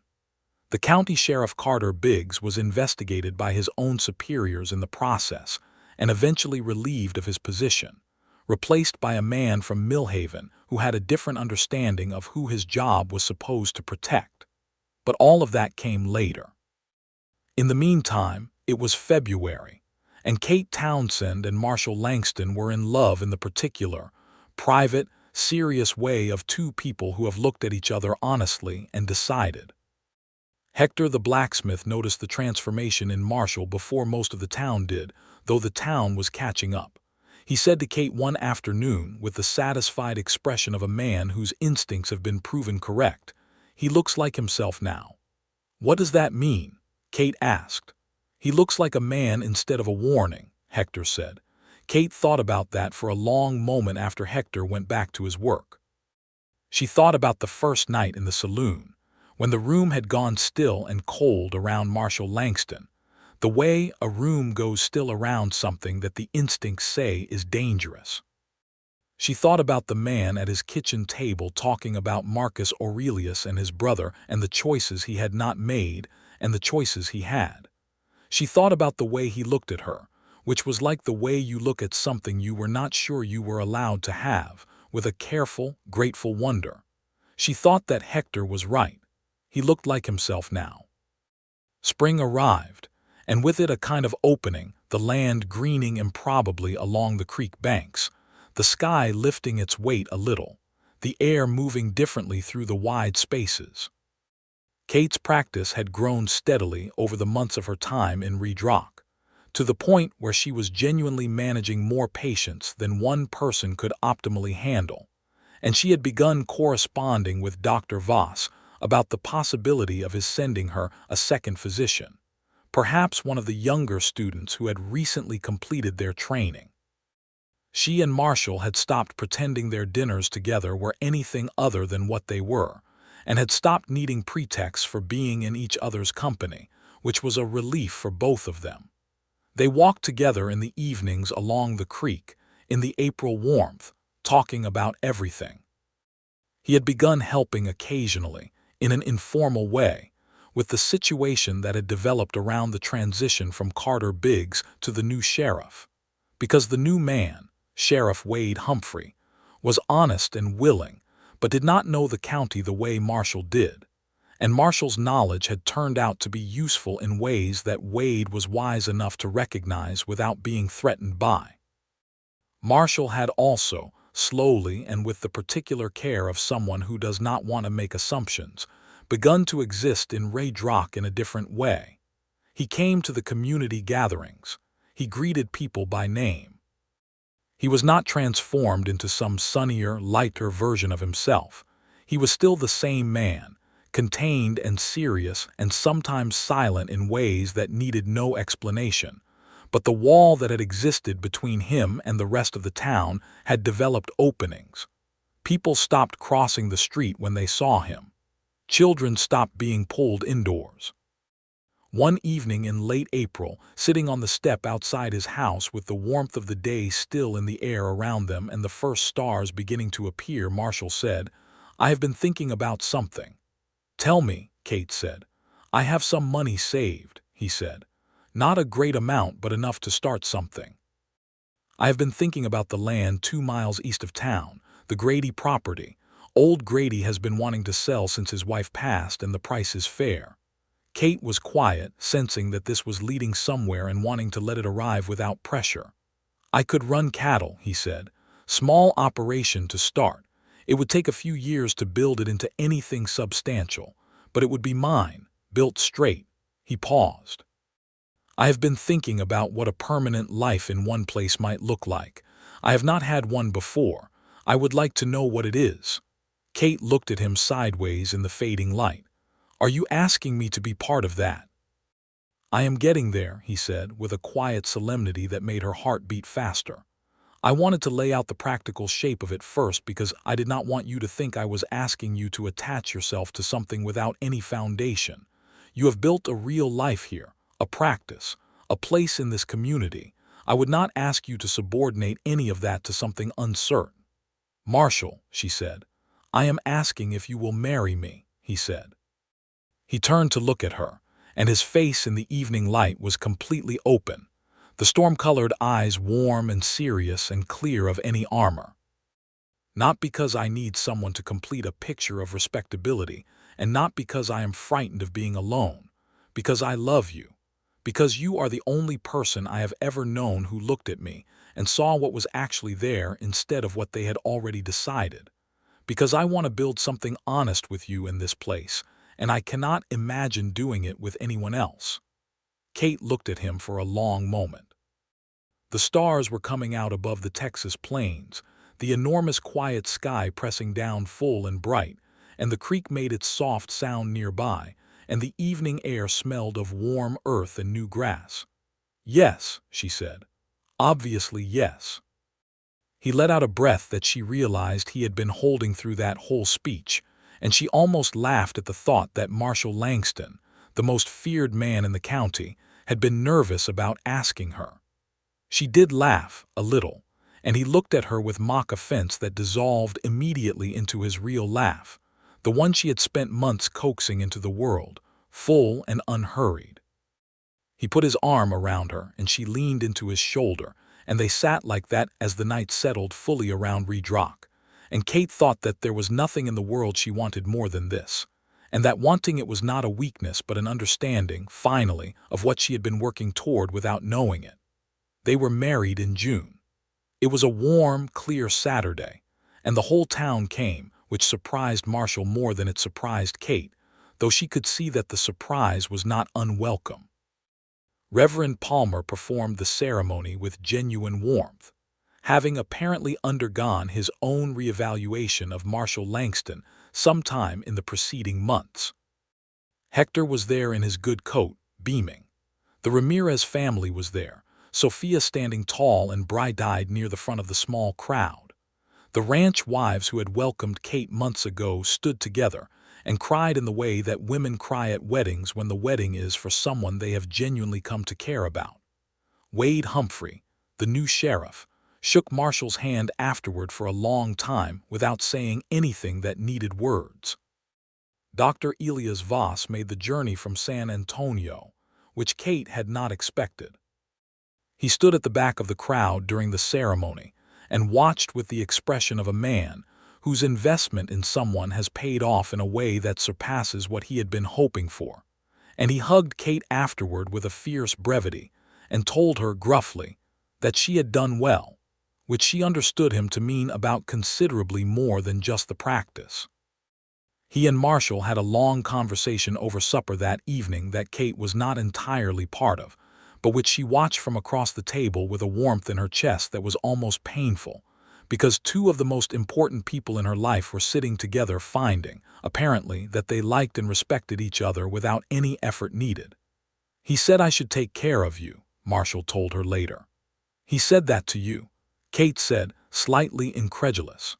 The county sheriff Carter Biggs was investigated by his own superiors in the process and eventually relieved of his position, replaced by a man from Millhaven who had a different understanding of who his job was supposed to protect. But all of that came later. In the meantime, it was February, and Kate Townsend and Marshall Langston were in love in the particular, private, serious way of two people who have looked at each other honestly and decided. Hector the blacksmith noticed the transformation in Marshall before most of the town did, though the town was catching up. He said to Kate one afternoon with the satisfied expression of a man whose instincts have been proven correct, "He looks like himself now." "What does that mean?" Kate asked. "He looks like a man instead of a warning," Hector said. Kate thought about that for a long moment after Hector went back to his work. She thought about the first night in the saloon, when the room had gone still and cold around Marshall Langston, the way a room goes still around something that the instincts say is dangerous. She thought about the man at his kitchen table talking about Marcus Aurelius and his brother and the choices he had not made and the choices he had. She thought about the way he looked at her, which was like the way you look at something you were not sure you were allowed to have, with a careful, grateful wonder. She thought that Hector was right. He looked like himself now. Spring arrived, and with it a kind of opening, the land greening improbably along the creek banks, the sky lifting its weight a little, the air moving differently through the wide spaces. Kate's practice had grown steadily over the months of her time in Redrock, to the point where she was genuinely managing more patients than one person could optimally handle, and she had begun corresponding with Dr. Voss about the possibility of his sending her a second physician, perhaps one of the younger students who had recently completed their training. She and Marshall had stopped pretending their dinners together were anything other than what they were, and had stopped needing pretexts for being in each other's company, which was a relief for both of them. They walked together in the evenings along the creek, in the April warmth, talking about everything. He had begun helping occasionally, in an informal way, with the situation that had developed around the transition from Carter Biggs to the new sheriff, because the new man, Sheriff Wade Humphrey, was honest and willing, but did not know the county the way Marshall did, and Marshall's knowledge had turned out to be useful in ways that Wade was wise enough to recognize without being threatened by. Marshall had also, slowly and with the particular care of someone who does not want to make assumptions, begun to exist in Redrock in a different way. He came to the community gatherings. He greeted people by name. He was not transformed into some sunnier, lighter version of himself. He was still the same man, contained and serious and sometimes silent in ways that needed no explanation. But the wall that had existed between him and the rest of the town had developed openings. People stopped crossing the street when they saw him. Children stopped being pulled indoors. One evening in late April, sitting on the step outside his house with the warmth of the day still in the air around them and the first stars beginning to appear, Marshall said, "I have been thinking about something." "Tell me," Kate said. "I have some money saved," he said. "Not a great amount, but enough to start something. I have been thinking about the land 2 miles east of town, the Grady property. Old Grady has been wanting to sell since his wife passed, and the price is fair." Kate was quiet, sensing that this was leading somewhere and wanting to let it arrive without pressure. "I could run cattle," he said. "Small operation to start. It would take a few years to build it into anything substantial, but it would be mine, built straight." He paused. I have been thinking about what a permanent life in one place might look like. I have not had one before. I would like to know what it is." Kate looked at him sideways in the fading light. "Are you asking me to be part of that?" "I am getting there," he said, with a quiet solemnity that made her heart beat faster. "I wanted to lay out the practical shape of it first because I did not want you to think I was asking you to attach yourself to something without any foundation. You have built a real life here, a practice, a place in this community. I would not ask you to subordinate any of that to something uncertain." "Marshall," she said. "I am asking if you will marry me," he said. He turned to look at her, and his face in the evening light was completely open, the storm-colored eyes warm and serious and clear of any armor. "Not because I need someone to complete a picture of respectability, and not because I am frightened of being alone, because I love you, because you are the only person I have ever known who looked at me and saw what was actually there instead of what they had already decided, because I want to build something honest with you in this place, and I cannot imagine doing it with anyone else." Kate looked at him for a long moment. The stars were coming out above the Texas plains, the enormous quiet sky pressing down full and bright, and the creek made its soft sound nearby, and the evening air smelled of warm earth and new grass. "Yes," she said. "Obviously, yes." He let out a breath that she realized he had been holding through that whole speech, and she almost laughed at the thought that Marshall Langston, the most feared man in the county, had been nervous about asking her. She did laugh, a little, and he looked at her with mock offense that dissolved immediately into his real laugh, the one she had spent months coaxing into the world, full and unhurried. He put his arm around her, and she leaned into his shoulder, and they sat like that as the night settled fully around Redrock. And Kate thought that there was nothing in the world she wanted more than this, and that wanting it was not a weakness but an understanding, finally, of what she had been working toward without knowing it. They were married in June. It was a warm, clear Saturday, and the whole town came, which surprised Marshall more than it surprised Kate, though she could see that the surprise was not unwelcome. Reverend Palmer performed the ceremony with genuine warmth, having apparently undergone his own reevaluation of Marshall Langston sometime in the preceding months. Hector was there in his good coat, beaming. The Ramirez family was there, Sophia standing tall and bright-eyed near the front of the small crowd. The ranch wives who had welcomed Kate months ago stood together and cried in the way that women cry at weddings when the wedding is for someone they have genuinely come to care about. Wade Humphrey, the new sheriff, shook Marshall's hand afterward for a long time without saying anything that needed words. Dr. Elias Voss made the journey from San Antonio, which Kate had not expected. He stood at the back of the crowd during the ceremony and watched with the expression of a man whose investment in someone has paid off in a way that surpasses what he had been hoping for. And he hugged Kate afterward with a fierce brevity and told her gruffly that she had done well, which she understood him to mean about considerably more than just the practice. He and Marshall had a long conversation over supper that evening that Kate was not entirely part of, but which she watched from across the table with a warmth in her chest that was almost painful, because two of the most important people in her life were sitting together finding, apparently, that they liked and respected each other without any effort needed. "He said I should take care of you," Marshall told her later. "He said that to you," Kate said, slightly incredulous.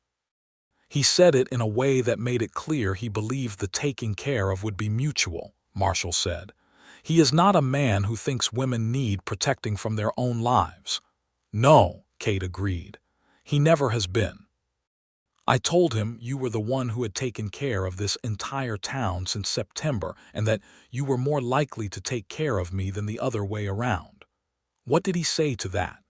"He said it in a way that made it clear he believed the taking care of would be mutual," Marshall said. "He is not a man who thinks women need protecting from their own lives." "No," Kate agreed. "He never has been. I told him you were the one who had taken care of this entire town since September and that you were more likely to take care of me than the other way around." "What did he say to that?"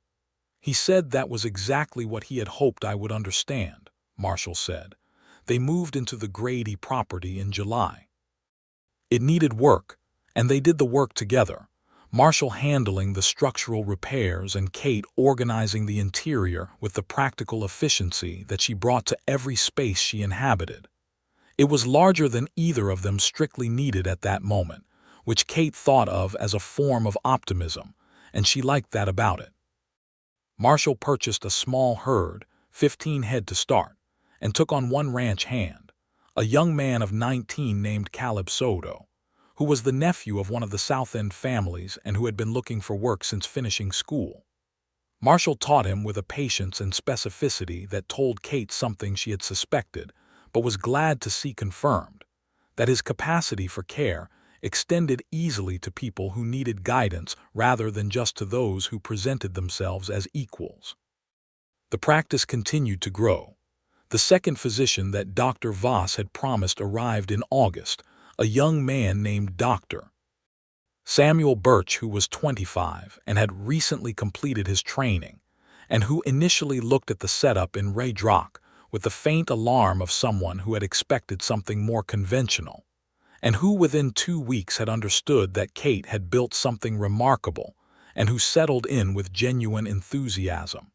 "He said that was exactly what he had hoped I would understand," Marshall said. "They moved into the Grady property in July. It needed work, and they did the work together, Marshall handling the structural repairs and Kate organizing the interior with the practical efficiency that she brought to every space she inhabited. It was larger than either of them strictly needed at that moment, which Kate thought of as a form of optimism, and she liked that about it. Marshall purchased a small herd, 15 head to start, and took on one ranch hand, a young man of 19 named Caleb Soto, who was the nephew of one of the South End families and who had been looking for work since finishing school. Marshall taught him with a patience and specificity that told Kate something she had suspected, but was glad to see confirmed, that his capacity for care extended easily to people who needed guidance rather than just to those who presented themselves as equals. The practice continued to grow. The second physician that Dr. Voss had promised arrived in August, a young man named Dr. Samuel Birch, who was 25 and had recently completed his training, and who initially looked at the setup in Redrock with the faint alarm of someone who had expected something more conventional, and who within 2 weeks had understood that Kate had built something remarkable, and who settled in with genuine enthusiasm.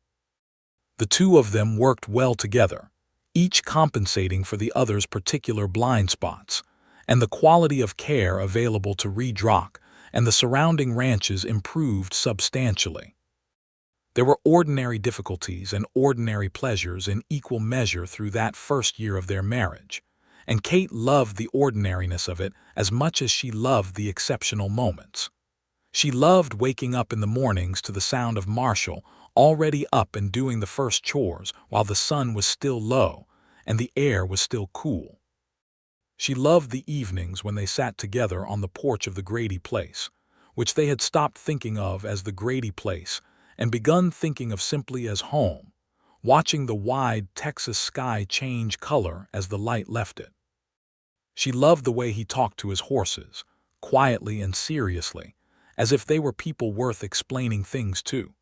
The two of them worked well together, each compensating for the other's particular blind spots, and the quality of care available to Redrock and the surrounding ranches improved substantially. There were ordinary difficulties and ordinary pleasures in equal measure through that first year of their marriage, and Kate loved the ordinariness of it as much as she loved the exceptional moments. She loved waking up in the mornings to the sound of Marshall already up and doing the first chores while the sun was still low and the air was still cool. She loved the evenings when they sat together on the porch of the Grady place, which they had stopped thinking of as the Grady place and begun thinking of simply as home, watching the wide Texas sky change color as the light left it. She loved the way he talked to his horses, quietly and seriously, as if they were people worth explaining things to.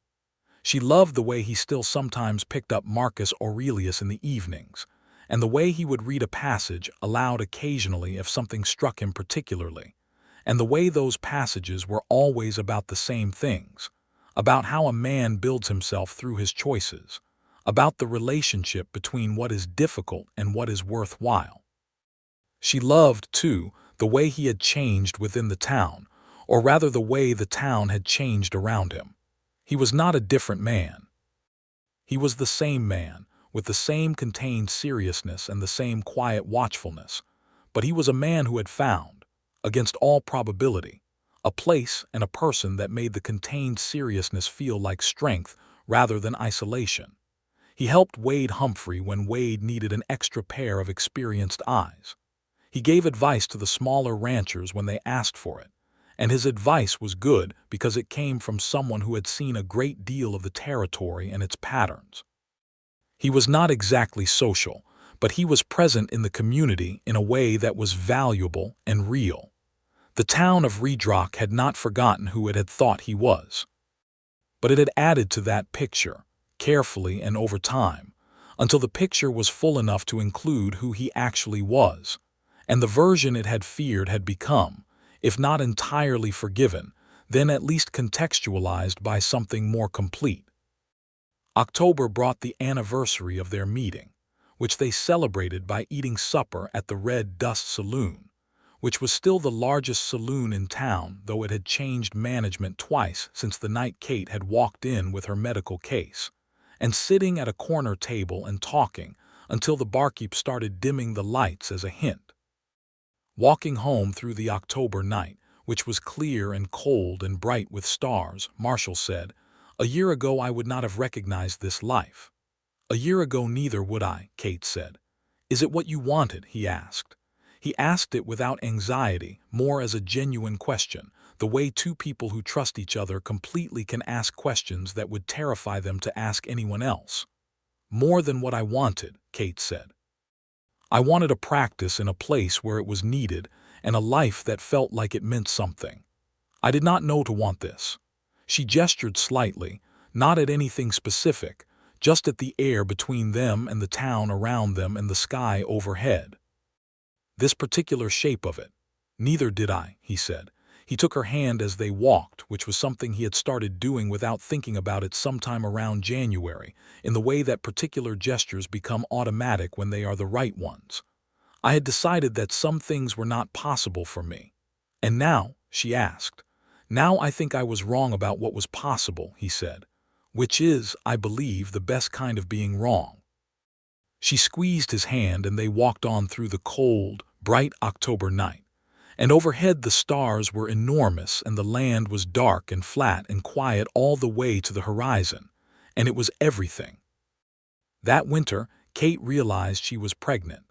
She loved the way he still sometimes picked up Marcus Aurelius in the evenings, and the way he would read a passage aloud occasionally if something struck him particularly, and the way those passages were always about the same things, about how a man builds himself through his choices, about the relationship between what is difficult and what is worthwhile. She loved, too, the way he had changed within the town, or rather the way the town had changed around him. He was not a different man. He was the same man, with the same contained seriousness and the same quiet watchfulness, but he was a man who had found, against all probability, a place and a person that made the contained seriousness feel like strength rather than isolation. He helped Wade Humphrey when Wade needed an extra pair of experienced eyes. He gave advice to the smaller ranchers when they asked for it, and his advice was good because it came from someone who had seen a great deal of the territory and its patterns. He was not exactly social, but he was present in the community in a way that was valuable and real. The town of Redrock had not forgotten who it had thought he was. But it had added to that picture, carefully and over time, until the picture was full enough to include who he actually was, and the version it had feared had become, if not entirely forgiven, then at least contextualized by something more complete. October brought the anniversary of their meeting, which they celebrated by eating supper at the Red Dust Saloon, which was still the largest saloon in town, though it had changed management twice since the night Kate had walked in with her medical case, and sitting at a corner table and talking until the barkeep started dimming the lights as a hint. Walking home through the October night, which was clear and cold and bright with stars, Marshall said, "A year ago I would not have recognized this life." "A year ago neither would I," Kate said. "Is it what you wanted?" he asked. He asked it without anxiety, more as a genuine question, the way two people who trust each other completely can ask questions that would terrify them to ask anyone else. "More than what I wanted," Kate said. "I wanted a practice in a place where it was needed and a life that felt like it meant something. I did not know to want this." She gestured slightly, not at anything specific, just at the air between them and the town around them and the sky overhead. "This particular shape of it." "Neither did I," he said. He took her hand as they walked, which was something he had started doing without thinking about it sometime around January, in the way that particular gestures become automatic when they are the right ones. "I had decided that some things were not possible for me. And now," she asked. Now I think I was wrong about what was possible, he said. Which is, I believe, the best kind of being wrong. She squeezed his hand and they walked on through the cold, bright October night. And overhead the stars were enormous and the land was dark and flat and quiet all the way to the horizon. And it was everything. That winter, Kate realized she was pregnant.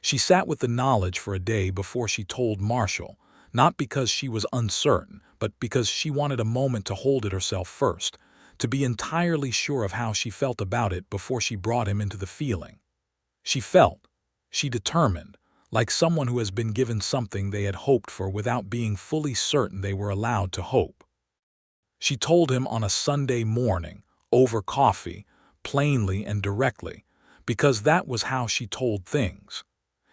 She sat with the knowledge for a day before she told Marshall, not because she was uncertain, but because she wanted a moment to hold it herself first, to be entirely sure of how she felt about it before she brought him into the feeling. She determined, like someone who has been given something they had hoped for without being fully certain they were allowed to hope. She told him on a Sunday morning, over coffee, plainly and directly, because that was how she told things.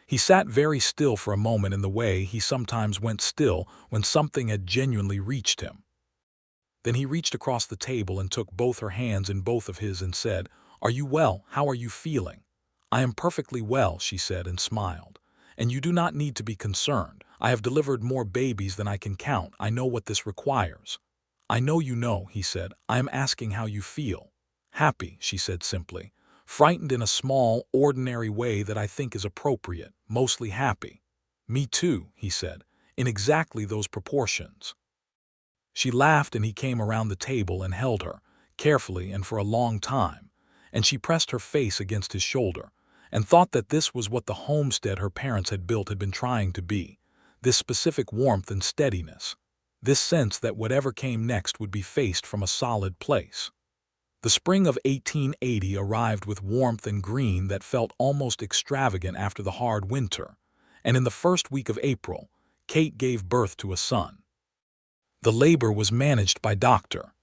He sat very still for a moment in the way he sometimes went still when something had genuinely reached him. Then he reached across the table and took both her hands in both of his and said, "Are you well? How are you feeling?" "I am perfectly well," she said and smiled. "And you do not need to be concerned. I have delivered more babies than I can count. I know what this requires." "I know you know," he said. "I am asking how you feel." "Happy," she said simply. "Frightened in a small, ordinary way that I think is appropriate. Mostly happy." "Me too," he said, "in exactly those proportions." She laughed and he came around the table and held her, carefully and for a long time, and she pressed her face against his shoulder, and thought that this was what the homestead her parents had built had been trying to be, this specific warmth and steadiness, this sense that whatever came next would be faced from a solid place. The spring of 1880 arrived with warmth and green that felt almost extravagant after the hard winter, and in the first week of April, Kate gave birth to a son. The labor was managed by Dr.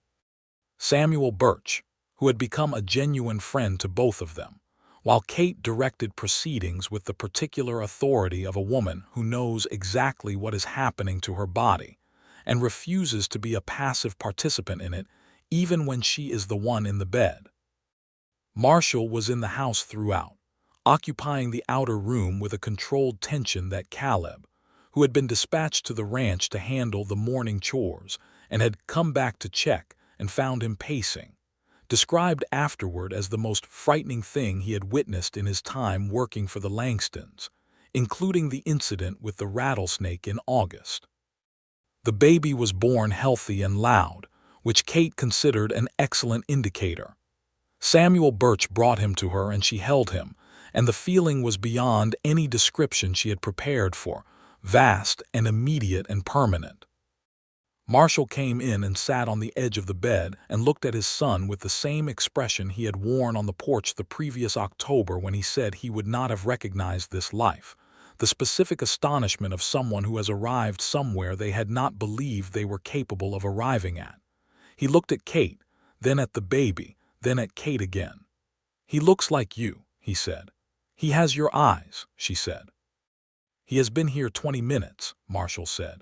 Samuel Birch, who had become a genuine friend to both of them, while Kate directed proceedings with the particular authority of a woman who knows exactly what is happening to her body and refuses to be a passive participant in it, even when she is the one in the bed. Marshall was in the house throughout, occupying the outer room with a controlled tension that Caleb, who had been dispatched to the ranch to handle the morning chores and had come back to check and found him pacing, described afterward as the most frightening thing he had witnessed in his time working for the Langstons, including the incident with the rattlesnake in August. The baby was born healthy and loud, which Kate considered an excellent indicator. Samuel Birch brought him to her and she held him, and the feeling was beyond any description she had prepared for, vast and immediate and permanent. Marshall came in and sat on the edge of the bed and looked at his son with the same expression he had worn on the porch the previous October when he said he would not have recognized this life, the specific astonishment of someone who has arrived somewhere they had not believed they were capable of arriving at. He looked at Kate, then at the baby, then at Kate again. "He looks like you," he said. "He has your eyes," she said. "He has been here 20 minutes, Marshall said.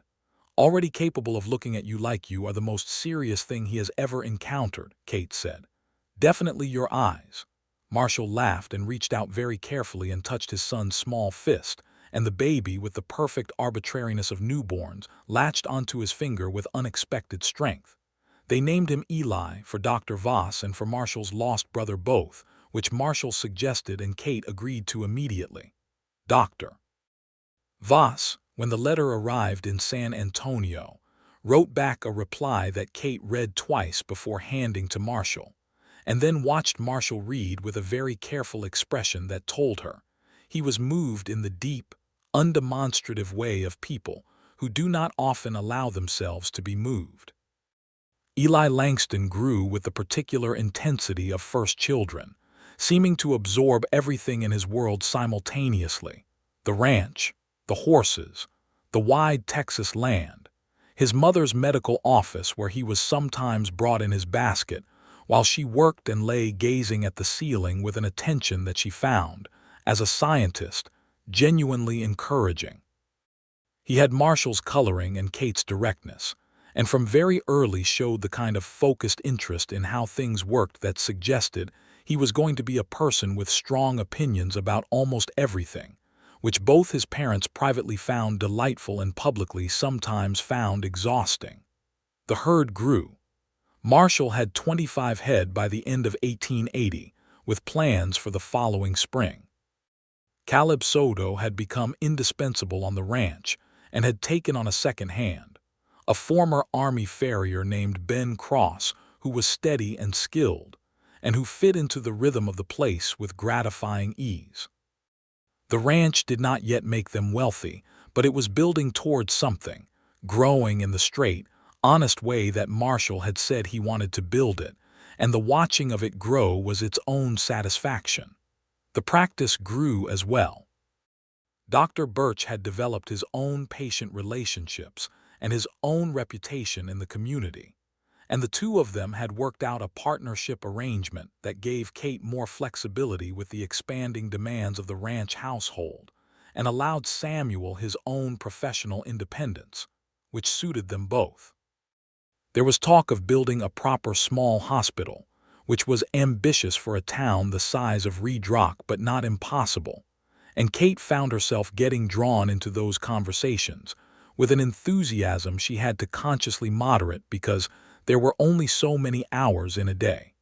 "Already capable of looking at you like you are the most serious thing he has ever encountered," Kate said. "Definitely your eyes." Marshall laughed and reached out very carefully and touched his son's small fist, and the baby, with the perfect arbitrariness of newborns, latched onto his finger with unexpected strength. They named him Eli for Dr. Voss and for Marshall's lost brother both, which Marshall suggested and Kate agreed to immediately. Dr. Voss, when the letter arrived in San Antonio, wrote back a reply that Kate read twice before handing to Marshall, and then watched Marshall read with a very careful expression that told her he was moved in the deep, undemonstrative way of people who do not often allow themselves to be moved. Eli Langston grew with the particular intensity of first children, seeming to absorb everything in his world simultaneously: the ranch, the horses, the wide Texas land, his mother's medical office where he was sometimes brought in his basket, while she worked and lay gazing at the ceiling with an attention that she found, as a scientist, genuinely encouraging. He had Marshall's coloring and Kate's directness, and from very early showed the kind of focused interest in how things worked that suggested he was going to be a person with strong opinions about almost everything, which both his parents privately found delightful and publicly sometimes found exhausting. The herd grew. Marshall had 25 head by the end of 1880, with plans for the following spring. Caleb Soto had become indispensable on the ranch and had taken on a second hand, a former Army farrier named Ben Cross, who was steady and skilled, and who fit into the rhythm of the place with gratifying ease. The ranch did not yet make them wealthy, but it was building towards something, growing in the straight, honest way that Marshall had said he wanted to build it, and the watching of it grow was its own satisfaction. The practice grew as well. Dr. Birch had developed his own patient relationships and his own reputation in the community, and the two of them had worked out a partnership arrangement that gave Kate more flexibility with the expanding demands of the ranch household and allowed Samuel his own professional independence, which suited them both. There was talk of building a proper small hospital, which was ambitious for a town the size of Redrock but not impossible, and Kate found herself getting drawn into those conversations with an enthusiasm she had to consciously moderate because there were only so many hours in a day.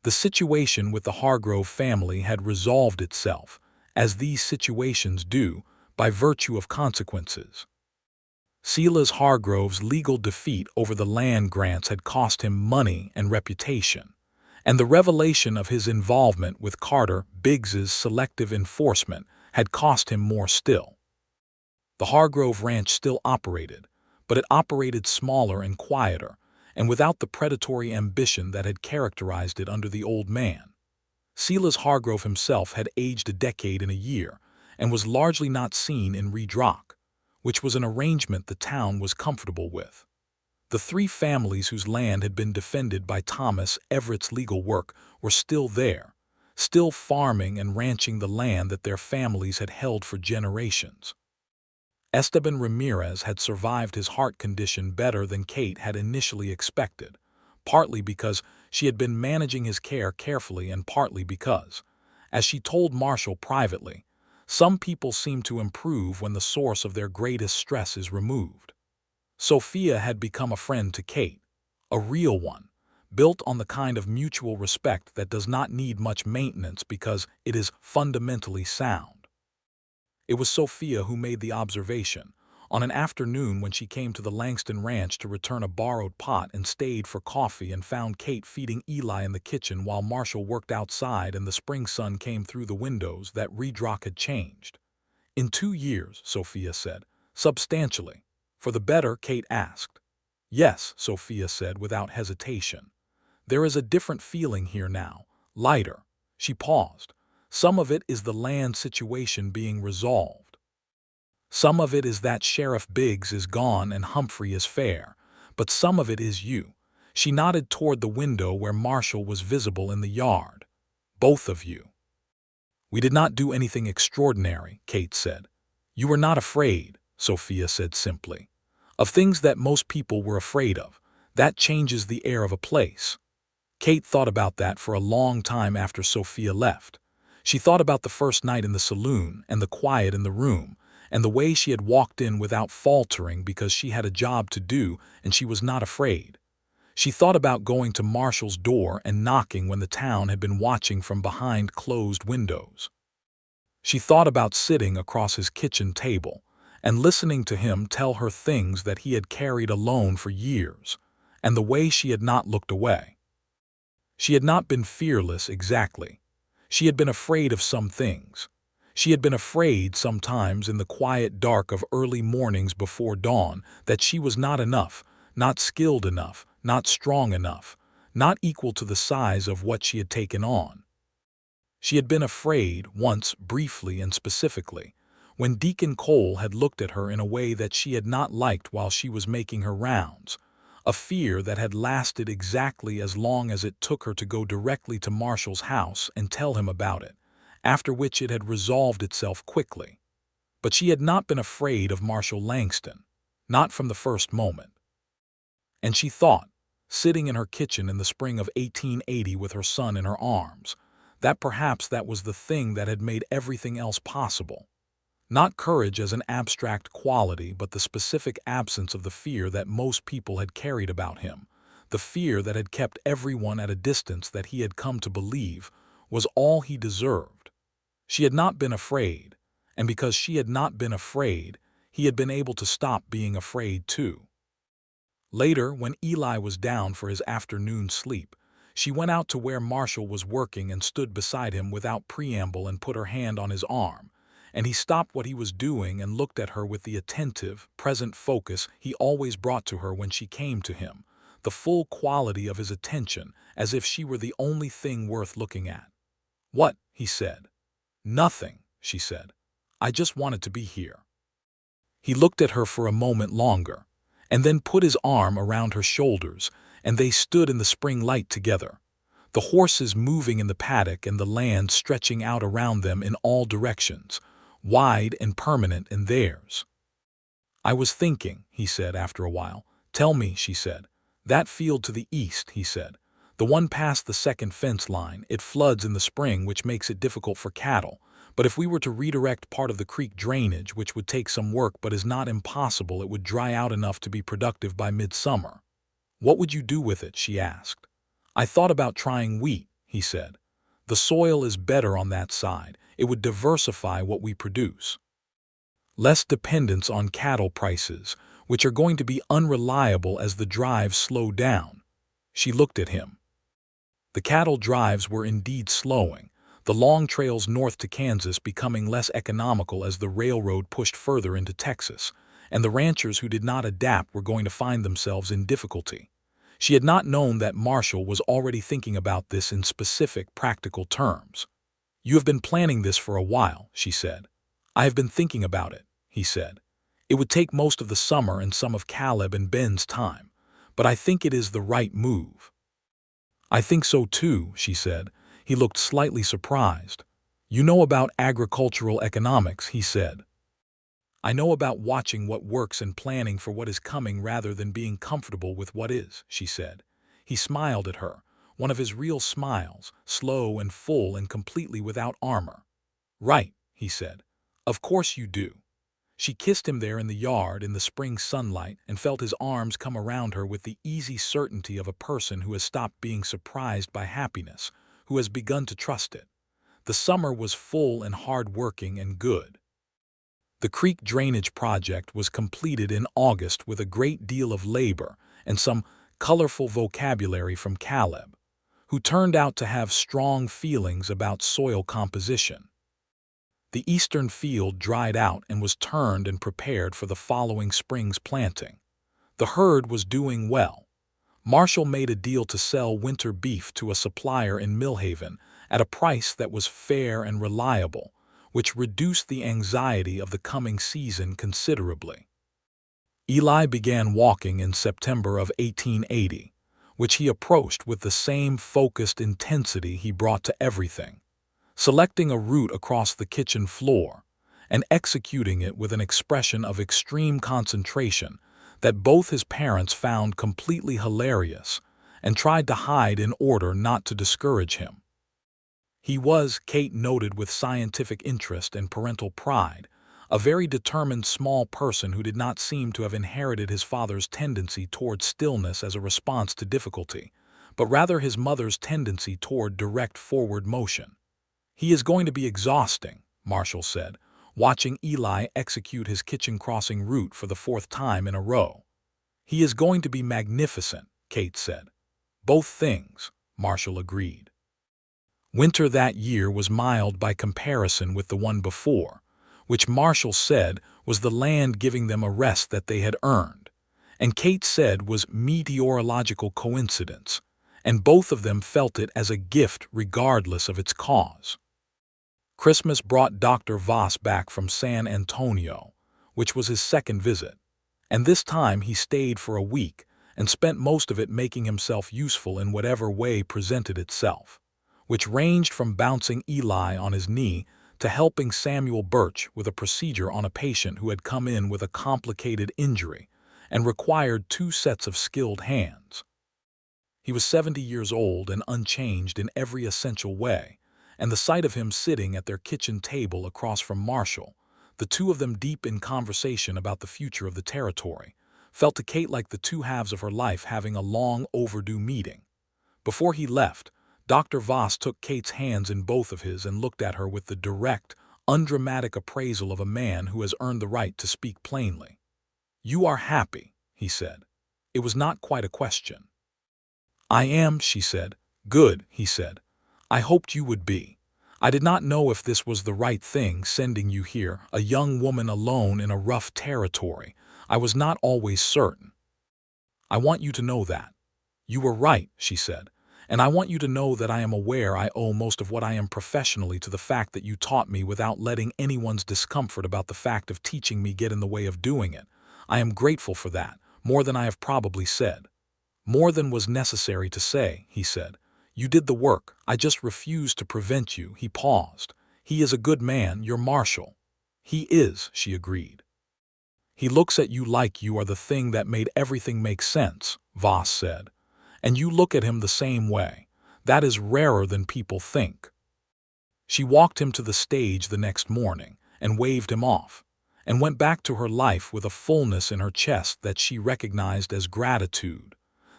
The situation with the Hargrove family had resolved itself, as these situations do, by virtue of consequences. Silas Hargrove's legal defeat over the land grants had cost him money and reputation, and the revelation of his involvement with Carter Biggs's selective enforcement had cost him more still. The Hargrove ranch still operated, but it operated smaller and quieter, and without the predatory ambition that had characterized it under the old man. Silas Hargrove himself had aged a decade in a year, and was largely not seen in Redrock, which was an arrangement the town was comfortable with. The three families whose land had been defended by Thomas Everett's legal work were still there, still farming and ranching the land that their families had held for generations. Esteban Ramirez had survived his heart condition better than Kate had initially expected, partly because she had been managing his care carefully and partly because, as she told Marshall privately, some people seem to improve when the source of their greatest stress is removed. Sophia had become a friend to Kate, a real one, built on the kind of mutual respect that does not need much maintenance because it is fundamentally sound. It was Sophia who made the observation, on an afternoon when she came to the Langston ranch to return a borrowed pot and stayed for coffee and found Kate feeding Eli in the kitchen while Marshall worked outside and the spring sun came through the windows, that Redrock had changed. In 2 years, Sophia said, substantially. For the better, Kate asked. Yes, Sophia said without hesitation. There is a different feeling here now, lighter. She paused. Some of it is the land situation being resolved. Some of it is that Sheriff Biggs is gone and Humphrey is fair, but some of it is you. She nodded toward the window where Marshall was visible in the yard. Both of you. We did not do anything extraordinary, Kate said. You were not afraid, Sophia said simply. Of things that most people were afraid of. That changes the air of a place. Kate thought about that for a long time after Sophia left. She thought about the first night in the saloon and the quiet in the room, and the way she had walked in without faltering because she had a job to do and she was not afraid. She thought about going to Marshall's door and knocking when the town had been watching from behind closed windows. She thought about sitting across his kitchen table and listening to him tell her things that he had carried alone for years, and the way she had not looked away. She had not been fearless exactly. She had been afraid of some things. She had been afraid sometimes in the quiet dark of early mornings before dawn that she was not enough, not skilled enough, not strong enough, not equal to the size of what she had taken on. She had been afraid once, briefly and specifically, when Deacon Cole had looked at her in a way that she had not liked while she was making her rounds, a fear that had lasted exactly as long as it took her to go directly to Marshall's house and tell him about it, after which it had resolved itself quickly. But she had not been afraid of Marshall Langston, not from the first moment. And she thought, sitting in her kitchen in the spring of 1880 with her son in her arms, that perhaps that was the thing that had made everything else possible. Not courage as an abstract quality, but the specific absence of the fear that most people had carried about him, the fear that had kept everyone at a distance that he had come to believe was all he deserved. She had not been afraid, and because she had not been afraid, he had been able to stop being afraid too. Later, when Eli was down for his afternoon sleep, she went out to where Marshall was working and stood beside him without preamble and put her hand on his arm, and he stopped what he was doing and looked at her with the attentive, present focus he always brought to her when she came to him, the full quality of his attention, as if she were the only thing worth looking at. "What?" he said. "Nothing," she said. "I just wanted to be here." He looked at her for a moment longer, and then put his arm around her shoulders, and they stood in the spring light together, the horses moving in the paddock and the land stretching out around them in all directions, wide and permanent in theirs. "I was thinking," he said after a while. "Tell me," she said. "That field to the east," he said. "The one past the second fence line, it floods in the spring, which makes it difficult for cattle. But if we were to redirect part of the creek drainage, which would take some work but is not impossible, it would dry out enough to be productive by midsummer." "What would you do with it?" she asked. "I thought about trying wheat," he said. "The soil is better on that side. It would diversify what we produce. Less dependence on cattle prices, which are going to be unreliable as the drives slow down." She looked at him. The cattle drives were indeed slowing, the long trails north to Kansas becoming less economical as the railroad pushed further into Texas, and the ranchers who did not adapt were going to find themselves in difficulty. She had not known that Marshall was already thinking about this in specific, practical terms. "You have been planning this for a while," she said. "I have been thinking about it," he said. "It would take most of the summer and some of Caleb and Ben's time, but I think it is the right move." "I think so too," she said. He looked slightly surprised. "You know about agricultural economics," he said. "I know about watching what works and planning for what is coming rather than being comfortable with what is," she said. He smiled at her, one of his real smiles, slow and full and completely without armor. "Right," he said. "Of course you do." She kissed him there in the yard in the spring sunlight and felt his arms come around her with the easy certainty of a person who has stopped being surprised by happiness, who has begun to trust it. The summer was full and hard-working and good. The creek drainage project was completed in August with a great deal of labor and some colorful vocabulary from Caleb, who turned out to have strong feelings about soil composition. The eastern field dried out and was turned and prepared for the following spring's planting. The herd was doing well. Marshall made a deal to sell winter beef to a supplier in Millhaven at a price that was fair and reliable, which reduced the anxiety of the coming season considerably. Eli began walking in September of 1880, which he approached with the same focused intensity he brought to everything, selecting a route across the kitchen floor and executing it with an expression of extreme concentration that both his parents found completely hilarious and tried to hide in order not to discourage him. He was, Kate noted with scientific interest and parental pride, a very determined small person who did not seem to have inherited his father's tendency toward stillness as a response to difficulty, but rather his mother's tendency toward direct forward motion. "He is going to be exhausting," Marshall said, watching Eli execute his kitchen crossing route for the fourth time in a row. "He is going to be magnificent," Kate said. "Both things," Marshall agreed. Winter that year was mild by comparison with the one before, which Marshall said was the land giving them a rest that they had earned, and Kate said was meteorological coincidence, and both of them felt it as a gift regardless of its cause. Christmas brought Dr. Voss back from San Antonio, which was his second visit, and this time he stayed for a week and spent most of it making himself useful in whatever way presented itself, which ranged from bouncing Eli on his knee to helping Samuel Birch with a procedure on a patient who had come in with a complicated injury and required 2 sets of skilled hands. He was 70 years old and unchanged in every essential way, and the sight of him sitting at their kitchen table across from Marshall, the two of them deep in conversation about the future of the territory, felt to Kate like the two halves of her life having a long overdue meeting. Before he left, Dr. Voss took Kate's hands in both of his and looked at her with the direct, undramatic appraisal of a man who has earned the right to speak plainly. "You are happy," he said. It was not quite a question. "I am," she said. "Good," he said. "I hoped you would be. I did not know if this was the right thing, sending you here, a young woman alone in a rough territory. I was not always certain. I want you to know that." "You were right," she said. "And I want you to know that I am aware I owe most of what I am professionally to the fact that you taught me without letting anyone's discomfort about the fact of teaching me get in the way of doing it. I am grateful for that, more than I have probably said." "More than was necessary to say," he said. "You did the work. I just refused to prevent you." He paused. "He is a good man, your Marshall." "He is," she agreed. "He looks at you like you are the thing that made everything make sense," Voss said. "And you look at him the same way. That is rarer than people think." She walked him to the stage the next morning and waved him off, and went back to her life with a fullness in her chest that she recognized as gratitude,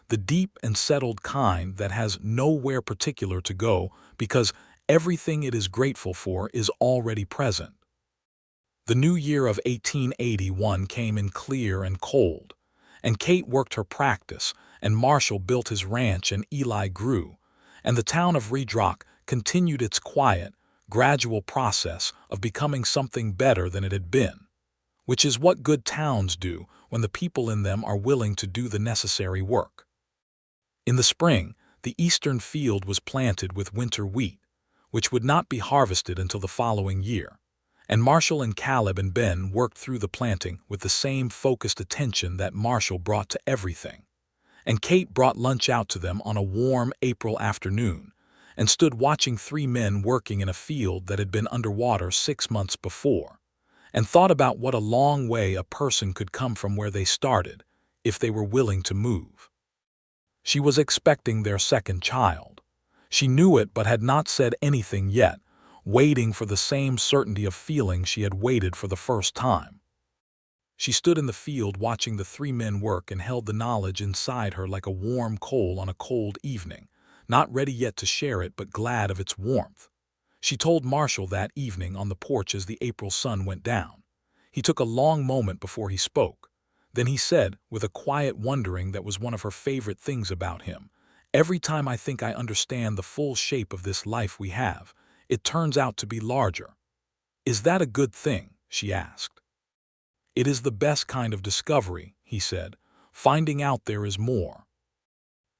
the deep and settled kind that has nowhere particular to go because everything it is grateful for is already present. The new year of 1881 came in clear and cold, and Kate worked her practice, and Marshall built his ranch, and Eli grew, and the town of Redrock continued its quiet, gradual process of becoming something better than it had been, which is what good towns do when the people in them are willing to do the necessary work. In the spring, the eastern field was planted with winter wheat, which would not be harvested until the following year, and Marshall and Caleb and Ben worked through the planting with the same focused attention that Marshall brought to everything. And Kate brought lunch out to them on a warm April afternoon, and stood watching three men working in a field that had been underwater 6 months before, and thought about what a long way a person could come from where they started, if they were willing to move. She was expecting their second child. She knew it but had not said anything yet, waiting for the same certainty of feeling she had waited for the first time. She stood in the field watching the three men work and held the knowledge inside her like a warm coal on a cold evening, not ready yet to share it but glad of its warmth. She told Marshall that evening on the porch as the April sun went down. He took a long moment before he spoke. Then he said, with a quiet wondering that was one of her favorite things about him, "Every time I think I understand the full shape of this life we have, it turns out to be larger." "Is that a good thing?" she asked. "It is the best kind of discovery," he said, "finding out there is more."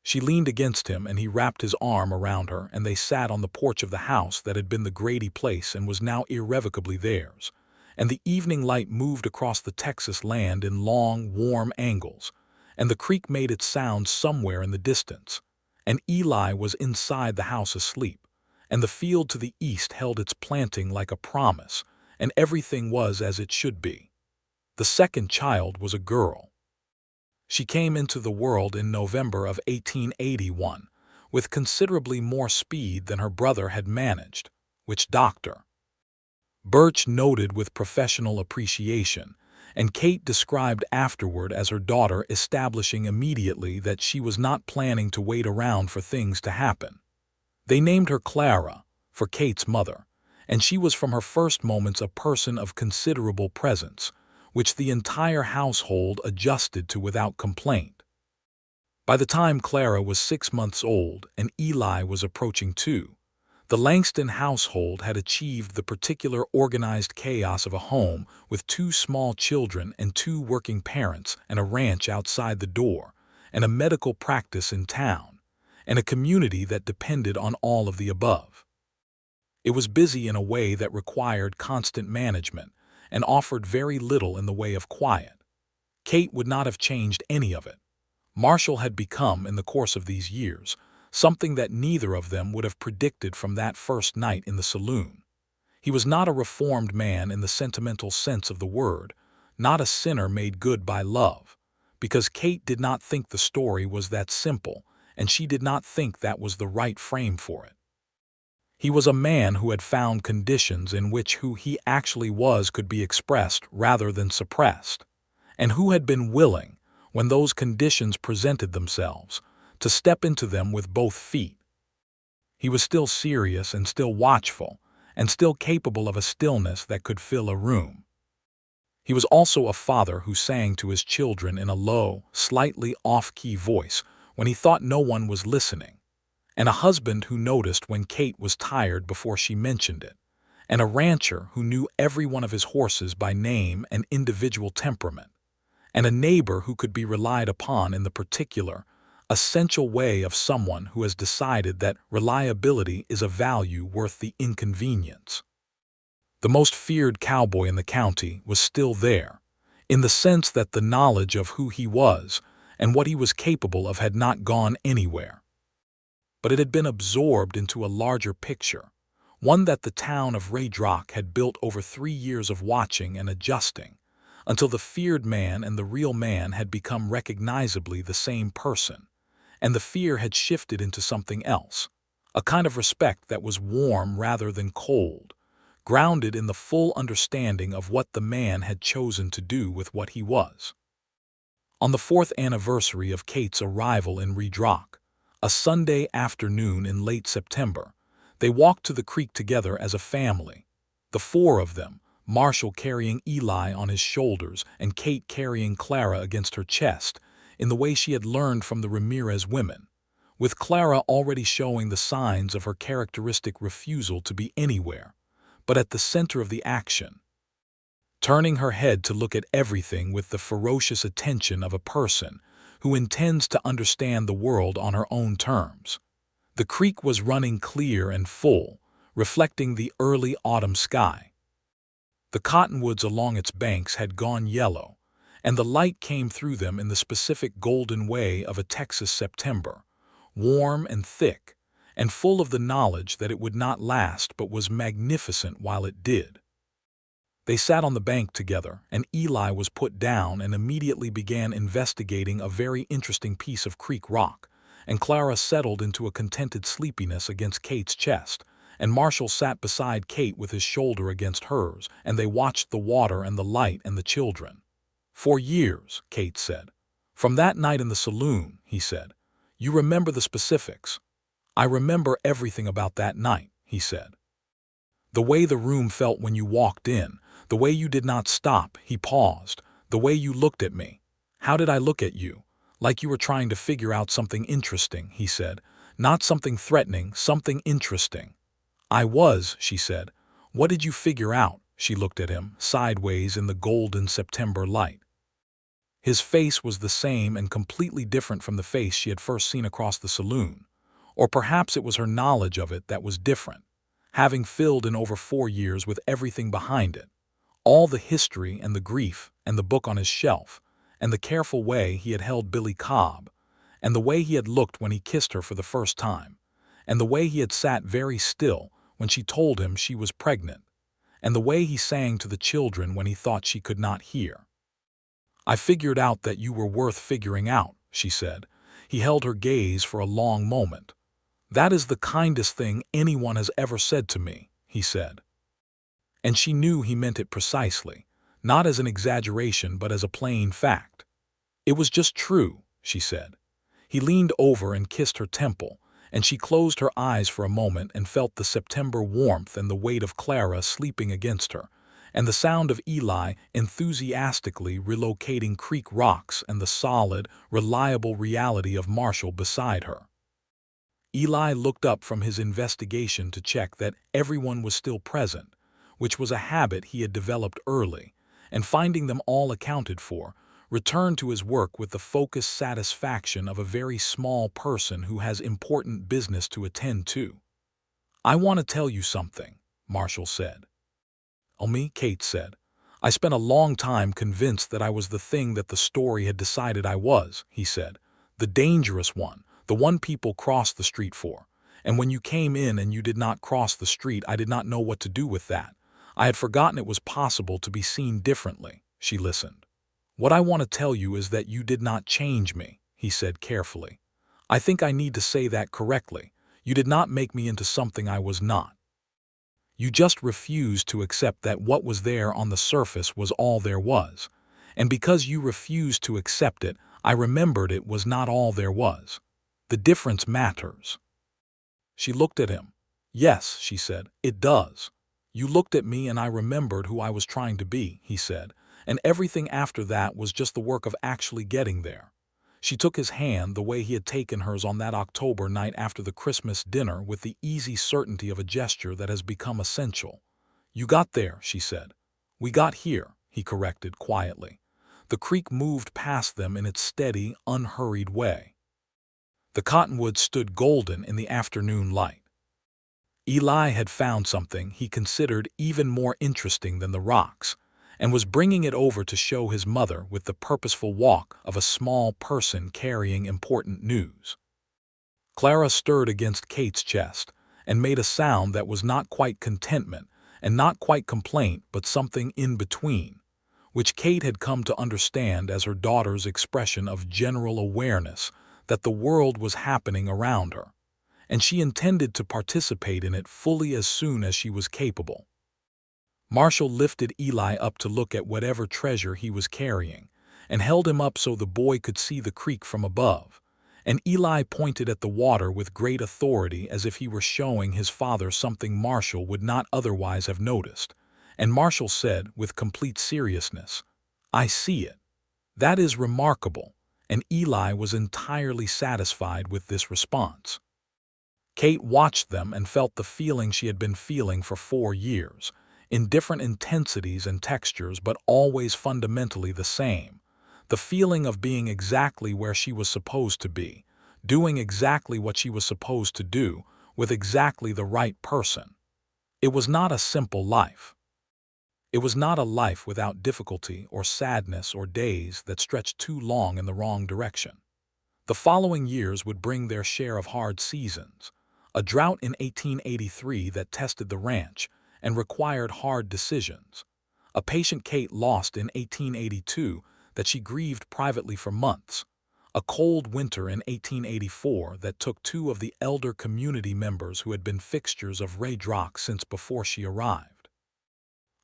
She leaned against him and he wrapped his arm around her, and they sat on the porch of the house that had been the Grady place and was now irrevocably theirs, and the evening light moved across the Texas land in long, warm angles, and the creek made its sound somewhere in the distance, and Eli was inside the house asleep, and the field to the east held its planting like a promise, and everything was as it should be. The second child was a girl. She came into the world in November of 1881, with considerably more speed than her brother had managed, which Dr. Birch noted with professional appreciation, and Kate described afterward as her daughter establishing immediately that she was not planning to wait around for things to happen. They named her Clara, for Kate's mother, and she was from her first moments a person of considerable presence, which the entire household adjusted to without complaint. By the time Clara was 6 months old and Eli was approaching 2, the Langston household had achieved the particular organized chaos of a home with 2 small children and 2 working parents and a ranch outside the door, and a medical practice in town, and a community that depended on all of the above. It was busy in a way that required constant management and offered very little in the way of quiet. Kate would not have changed any of it. Marshall had become, in the course of these years, something that neither of them would have predicted from that first night in the saloon. He was not a reformed man in the sentimental sense of the word, not a sinner made good by love, because Kate did not think the story was that simple, and she did not think that was the right frame for it. He was a man who had found conditions in which who he actually was could be expressed rather than suppressed, and who had been willing, when those conditions presented themselves, to step into them with both feet. He was still serious and still watchful, and still capable of a stillness that could fill a room. He was also a father who sang to his children in a low, slightly off-key voice when he thought no one was listening, and a husband who noticed when Kate was tired before she mentioned it, and a rancher who knew every one of his horses by name and individual temperament, and a neighbor who could be relied upon in the particular, essential way of someone who has decided that reliability is a value worth the inconvenience. The most feared cowboy in the county was still there, in the sense that the knowledge of who he was and what he was capable of had not gone anywhere. But it had been absorbed into a larger picture, one that the town of Redrock had built over 3 years of watching and adjusting, until the feared man and the real man had become recognizably the same person, and the fear had shifted into something else, a kind of respect that was warm rather than cold, grounded in the full understanding of what the man had chosen to do with what he was. On the 4th anniversary of Kate's arrival in Redrock, a Sunday afternoon in late September, they walked to the creek together as a family, the 4 of them, Marshall carrying Eli on his shoulders and Kate carrying Clara against her chest, in the way she had learned from the Ramirez women, with Clara already showing the signs of her characteristic refusal to be anywhere but at the center of the action, turning her head to look at everything with the ferocious attention of a person who intends to understand the world on her own terms. The creek was running clear and full, reflecting the early autumn sky. The cottonwoods along its banks had gone yellow, and the light came through them in the specific golden way of a Texas September, warm and thick, and full of the knowledge that it would not last but was magnificent while it did. They sat on the bank together, and Eli was put down and immediately began investigating a very interesting piece of creek rock, and Clara settled into a contented sleepiness against Kate's chest, and Marshall sat beside Kate with his shoulder against hers, and they watched the water and the light and the children. "For years," Kate said. "From that night in the saloon," he said. "You remember the specifics." "I remember everything about that night," he said. "The way the room felt when you walked in, the way you did not stop," he paused, "the way you looked at me." "How did I look at you?" "Like you were trying to figure out something interesting," he said. "Not something threatening, something interesting." "I was," she said. "What did you figure out?" She looked at him, sideways in the golden September light. His face was the same and completely different from the face she had first seen across the saloon. Or perhaps it was her knowledge of it that was different, having filled in over 4 years with everything behind it, all the history and the grief and the book on his shelf, and the careful way he had held Billy Cobb, and the way he had looked when he kissed her for the first time, and the way he had sat very still when she told him she was pregnant, and the way he sang to the children when he thought she could not hear. "I figured out that you were worth figuring out," she said. He held her gaze for a long moment. "That is the kindest thing anyone has ever said to me," he said. And she knew he meant it precisely, not as an exaggeration but as a plain fact. "It was just true," she said. He leaned over and kissed her temple, and she closed her eyes for a moment and felt the September warmth and the weight of Clara sleeping against her, and the sound of Eli enthusiastically relocating creek rocks and the solid, reliable reality of Marshall beside her. Eli looked up from his investigation to check that everyone was still present, which was a habit he had developed early, and finding them all accounted for, returned to his work with the focused satisfaction of a very small person who has important business to attend to. "I want to tell you something," Marshall said. "Oh, me?" Kate said. "I spent a long time convinced that I was the thing that the story had decided I was," he said. "The dangerous one, the one people cross the street for. And when you came in and you did not cross the street, I did not know what to do with that. I had forgotten it was possible to be seen differently." She listened. "What I want to tell you is that you did not change me," he said carefully. "I think I need to say that correctly. You did not make me into something I was not. You just refused to accept that what was there on the surface was all there was. And because you refused to accept it, I remembered it was not all there was. The difference matters." She looked at him. "Yes," she said, "it does. You looked at me and I remembered who I was trying to be," he said, "and everything after that was just the work of actually getting there." She took his hand the way he had taken hers on that October night after the Christmas dinner, with the easy certainty of a gesture that has become essential. "You got there," she said. "We got here," he corrected quietly. The creek moved past them in its steady, unhurried way. The cottonwoods stood golden in the afternoon light. Eli had found something he considered even more interesting than the rocks, and was bringing it over to show his mother with the purposeful walk of a small person carrying important news. Clara stirred against Kate's chest and made a sound that was not quite contentment and not quite complaint, but something in between, which Kate had come to understand as her daughter's expression of general awareness that the world was happening around her, and she intended to participate in it fully as soon as she was capable. Marshall lifted Eli up to look at whatever treasure he was carrying, and held him up so the boy could see the creek from above, and Eli pointed at the water with great authority as if he were showing his father something Marshall would not otherwise have noticed, and Marshall said with complete seriousness, "I see it. That is remarkable," and Eli was entirely satisfied with this response. Kate watched them and felt the feeling she had been feeling for 4 years, in different intensities and textures, but always fundamentally the same. The feeling of being exactly where she was supposed to be, doing exactly what she was supposed to do, with exactly the right person. It was not a simple life. It was not a life without difficulty or sadness or days that stretched too long in the wrong direction. The following years would bring their share of hard seasons. A drought in 1883 that tested the ranch and required hard decisions. A patient Kate lost in 1882 that she grieved privately for months. A cold winter in 1884 that took 2 of the elder community members who had been fixtures of Redrock since before she arrived.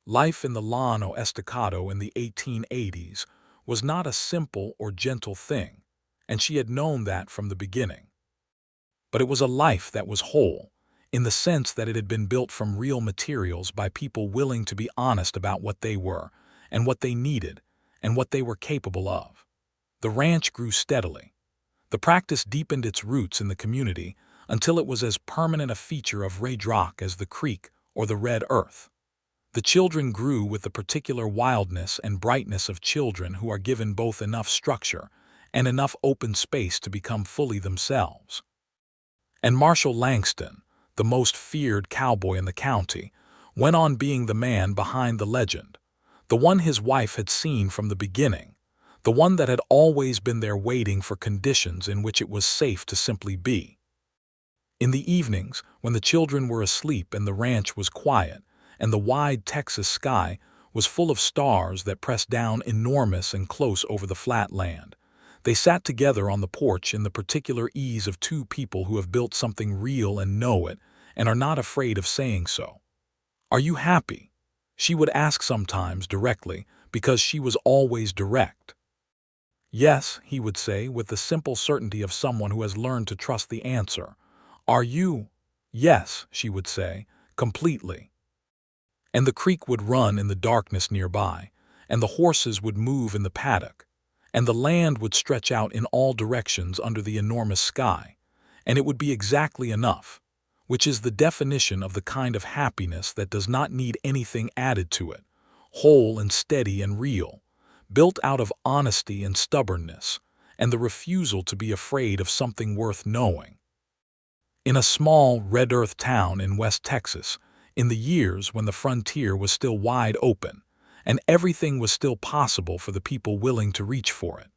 Life in the Llano Estacado in the 1880s was not a simple or gentle thing, and she had known that from the beginning. But it was a life that was whole, in the sense that it had been built from real materials by people willing to be honest about what they were, and what they needed, and what they were capable of. The ranch grew steadily. The practice deepened its roots in the community until it was as permanent a feature of Redrock as the creek or the red earth. The children grew with the particular wildness and brightness of children who are given both enough structure and enough open space to become fully themselves. And Marshall Langston, the most feared cowboy in the county, went on being the man behind the legend, the one his wife had seen from the beginning, the one that had always been there waiting for conditions in which it was safe to simply be. In the evenings, when the children were asleep and the ranch was quiet, and the wide Texas sky was full of stars that pressed down enormous and close over the flat land, they sat together on the porch in the particular ease of 2 people who have built something real and know it, and are not afraid of saying so. "Are you happy?" she would ask sometimes directly, because she was always direct. "Yes," he would say with the simple certainty of someone who has learned to trust the answer. "Are you?" "Yes," she would say, "completely." And the creek would run in the darkness nearby, and the horses would move in the paddock, and the land would stretch out in all directions under the enormous sky, and it would be exactly enough, which is the definition of the kind of happiness that does not need anything added to it, whole and steady and real, built out of honesty and stubbornness, and the refusal to be afraid of something worth knowing. In a small, red earth town in West Texas, in the years when the frontier was still wide open, and everything was still possible for the people willing to reach for it,